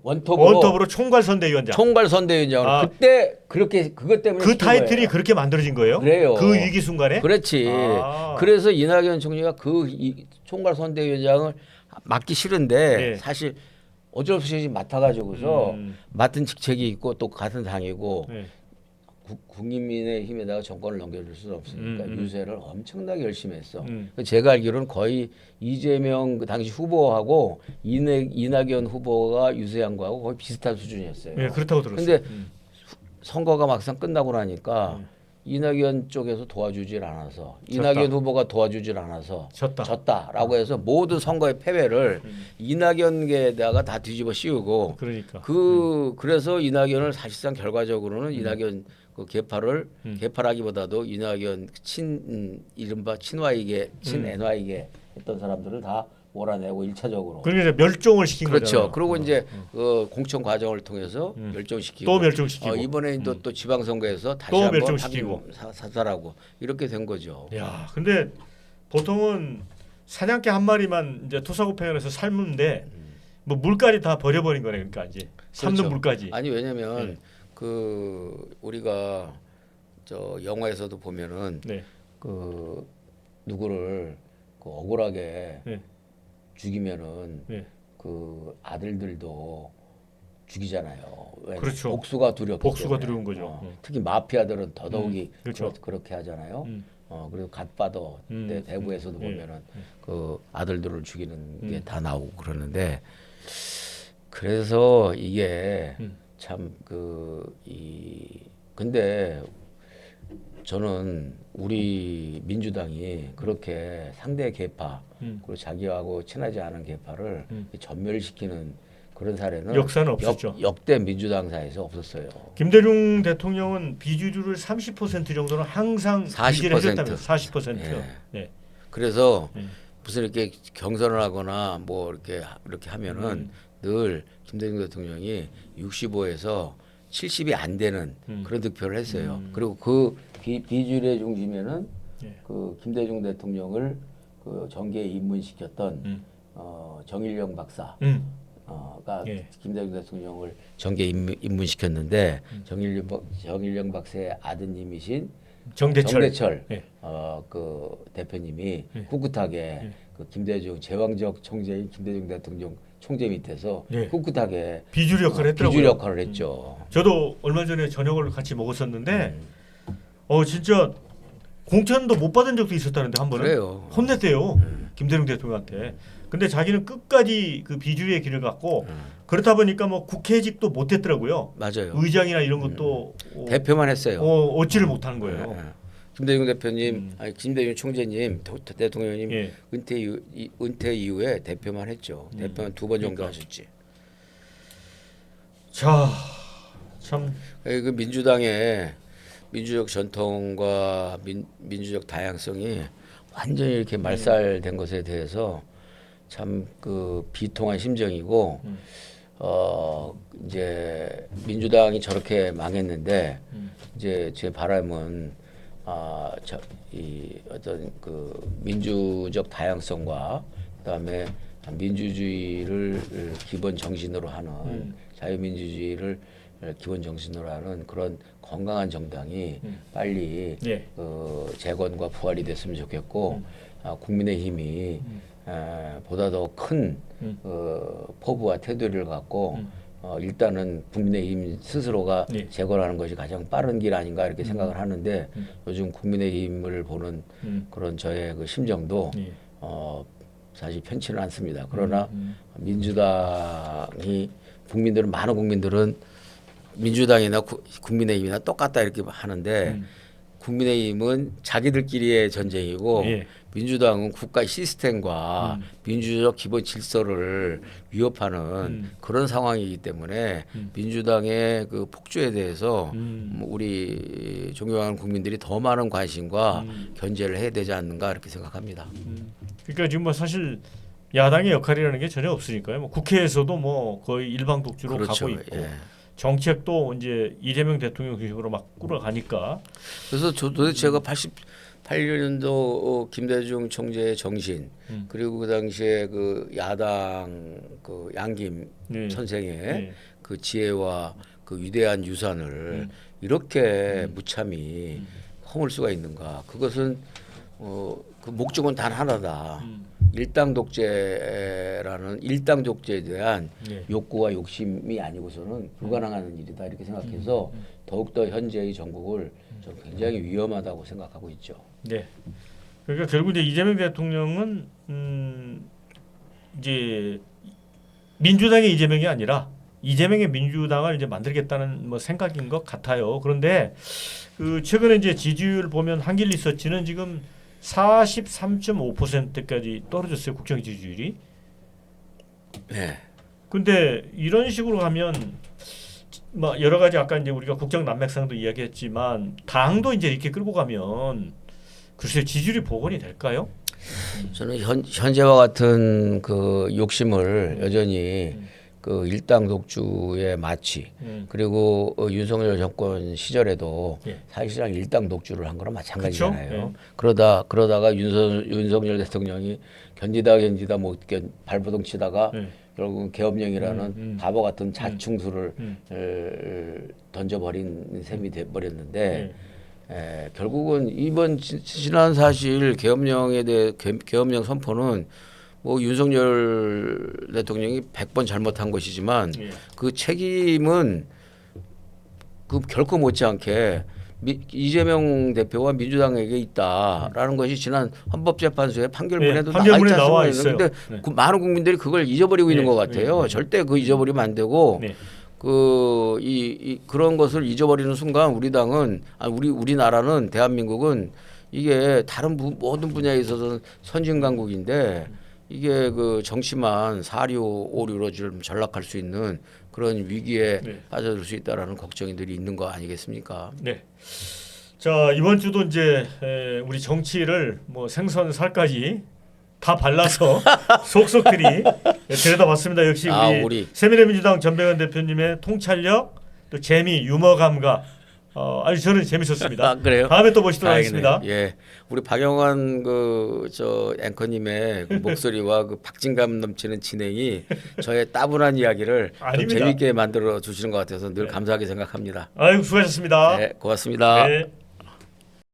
총괄선대위원장. 총괄선대위원장으로 그때 그것 때문에 그 타이틀이 거예요. 그렇게 만들어진 거예요? 그래요. 그 위기 순간에? 그렇지. 아. 그래서 이낙연 총리가 총괄선대위원장을 맡기 싫은데 네. 사실 어쩔 수 없이 맡아가지고서 맡은 직책이 있고 또 같은 당이고 네. 국민의힘에다가 정권을 넘겨줄 수는 없으니까 유세를 엄청나게 열심히 했어. 제가 알기로는 거의 이재명 그 당시 후보하고 이낙연 후보가 유세한 거하고 거의 비슷한 수준이었어요. 예, 그렇다고 들었어요. 근데 선거가 막상 끝나고 나니까 이낙연 쪽에서 도와주질 않아서 이낙연 후보가 도와주질 않아서 졌다라고 해서 모든 선거의 패배를 이낙연에다가 다 뒤집어 씌우고 그러니까 그래서 이낙연을 사실상 결과적으로는 이낙연 그 개파라기보다도 이낙연 이른바 친와이계 친NY계 했던 사람들을 다 몰아내고 1차적으로 그러니까 이제 멸종을 시킨 그렇죠. 거잖아요. 그리고 이제 공천 과정을 통해서 멸종시키고 또 멸종시키고 이번에 또 지방선거에서 다시 또 한번 멸종시키고 사살하고 이렇게 된 거죠. 야, 근데 보통은 사냥개 한 마리만 이제 토사구팽을 해서 삶는데 뭐 물까지 다 버려버린 거네. 그러니까 이제 삶는 그렇죠. 물까지. 아니 왜냐면 그 우리가 저 영화에서도 보면은 네. 그 누구를 그 억울하게 네. 죽이면은 네. 그 아들들도 죽이잖아요. 왜? 그렇죠. 복수가 두렵기 복수가 때문에. 두려운 거죠. 특히 마피아들은 더더욱이 그렇죠. 그렇게 하잖아요. 음. 그리고 갓파더 때 대구에서도 보면은 그 아들들을 죽이는 게 다 나오고 그러는데 그래서 이게 참 근데 저는 우리 민주당이 그렇게 상대 계파 그리고 자기하고 친하지 않은 계파를 전멸시키는 그런 사례는 역사는 없었죠. 역대 민주당사에서 없었어요. 김대중 대통령은 비주류를 30% 정도는 항상 40%. 유지를 해줬다면 40%. 예. 네. 그래서 무슨 이렇게 경선을 하거나 뭐 이렇게 하면은 늘 김대중 대통령이 65에서 70이 안 되는 그런 득표를 했어요. 그리고 그 비주류의 중심에는 그 김대중 대통령을 그 정계에 입문시켰던 정일영 박사. 가 김대중 대통령을 정계에 입문시켰는데 정일영 박사의 아드님이신 정대철 그 대표님이 꿋꿋하게 그 김대중 제왕적 총재인 김대중 대통령 총재 밑에서 꿋꿋하게 비주류 역할을 했더라고요. 비주류 역할을 했죠. 저도 얼마 전에 저녁을 같이 먹었었는데 진짜 공천도 못 받은 적도 있었다는데 한 번은 그래요. 혼냈대요. 김대중 대통령한테. 근데 자기는 끝까지 그 비주류의 길을 갔고 그렇다 보니까 뭐 국회직도 못 했더라고요. 맞아요. 의장이나 이런 것도 대표만 했어요. 얻지를 못하는 거예요. 김대중 대표님, 아니 김대중 총재님, 대통령님 은퇴 이후에 대표만 했죠. 대표만 2번 정도 하셨지. 자, 참 그 민주당의 민주적 전통과 민주적 다양성이 완전히 이렇게 말살된 것에 대해서 참 그 비통한 심정이고 이제 민주당이 저렇게 망했는데 이제 제 바람은 이 어떤 그 민주적 다양성과 그다음에 민주주의를 기본 정신으로 하는 자유민주주의를 기본 정신으로 하는 그런 건강한 정당이 빨리 재건과 부활이 됐으면 좋겠고 국민의힘이 보다 더 큰 포부와 태도를 갖고 일단은 국민의힘 스스로가 재건하는 것이 가장 빠른 길 아닌가 이렇게 생각을 하는데 요즘 국민의힘을 보는 그런 저의 그 심정도 사실 편치는 않습니다. 그러나 민주당이 많은 국민들은 민주당이나 국민의힘이나 똑같다 이렇게 하는데 국민의힘은 자기들끼리의 전쟁이고 민주당은 국가 시스템과 민주적 기본 질서를 위협하는 그런 상황이기 때문에 민주당의 그 폭주에 대해서 우리 존경하는 국민들이 더 많은 관심과 견제를 해야 되지 않는가 이렇게 생각합니다. 그러니까 지금 뭐 사실 야당의 역할이라는 게 전혀 없으니까요. 뭐 국회에서도 뭐 거의 일방 독주로 그렇죠. 가고 있고 정책도 이제 이재명 대통령 중심으로 막 꾸려가니까. 그래서 도대체 제가 88년도 김대중 총재의 정신 그리고 그 당시에 그 야당 그 양김 선생의 그 지혜와 그 위대한 유산을 이렇게 무참히 허물 수가 있는가? 그것은 그 목적은 단 하나다. 일당 독재에 대한 네. 욕구와 욕심이 아니고서는 불가능한 일이다 이렇게 생각해서 더욱더 현재의 정국을 저는 굉장히 위험하다고 생각하고 있죠. 네. 그러니까 결국 이제 이재명 대통령은 이제 민주당의 이재명이 아니라 이재명의 민주당을 이제 만들겠다는 뭐 생각인 것 같아요. 그런데 그 최근에 이제 지지율 보면 한길 리서치는 지금 43.5%까지 떨어졌어요. 국정 지지율이. 네. 근데 이런 식으로 가면 뭐 여러 가지 아까 이제 우리가 국정 난맥상도 이야기했지만 당도 이제 이렇게 끌고 가면 글쎄 지지율이 복원이 될까요? 저는 현재와 같은 그 욕심을 여전히 그 일당 독주의 마치 그리고 윤석열 정권 시절에도 예. 사실상 일당 독주를 한 거랑 마찬가지잖아요. 그쵸? 예. 그러다가 윤석열 대통령이 견디다 못 발버둥 치다가 결국은 계엄령이라는 바보 같은 자충수를 던져버린 셈이 돼버렸는데 결국은 이번 지난 사실 계엄령에 대해 계엄령 선포는 뭐 윤석열 대통령이 100번 잘못한 것이지만 그 책임은 그 결코 못지않게 이재명 대표와 민주당에게 있다라는 것이 지난 헌법재판소의 판결문에도 판결문에 나와 나와 있지 않습니까? 있어요. 근데 그 많은 국민들이 그걸 잊어버리고 있는 것 같아요. 절대 그 잊어버리면 안 되고 그런 것을 잊어버리는 순간 우리 당은 우리나라는 대한민국은 이게 다른 모든 분야에 있어서는 선진강국인데 이게 그 정치만 사료 오류로 좀 전락할 수 있는 그런 위기에 빠져들 수 있다라는 걱정들이 있는 거 아니겠습니까? 네. 자 이번 주도 이제 우리 정치를 뭐 생선살까지 다 발라서 속속들이 들여다봤습니다. 역시 우리 새누리민주당 전병헌 대표님의 통찰력, 또 재미, 유머 감각. 아주 저는 재밌었습니다. 그래요? 다음에 또 보시도록 하겠습니다. 예, 우리 박영환 저 앵커님의 그 목소리와 그 박진감 넘치는 진행이 저의 따분한 이야기를 좀 재미있게 만들어 주시는 것 같아서 늘 감사하게 생각합니다. 아유 수고하셨습니다. 네, 고맙습니다. 네.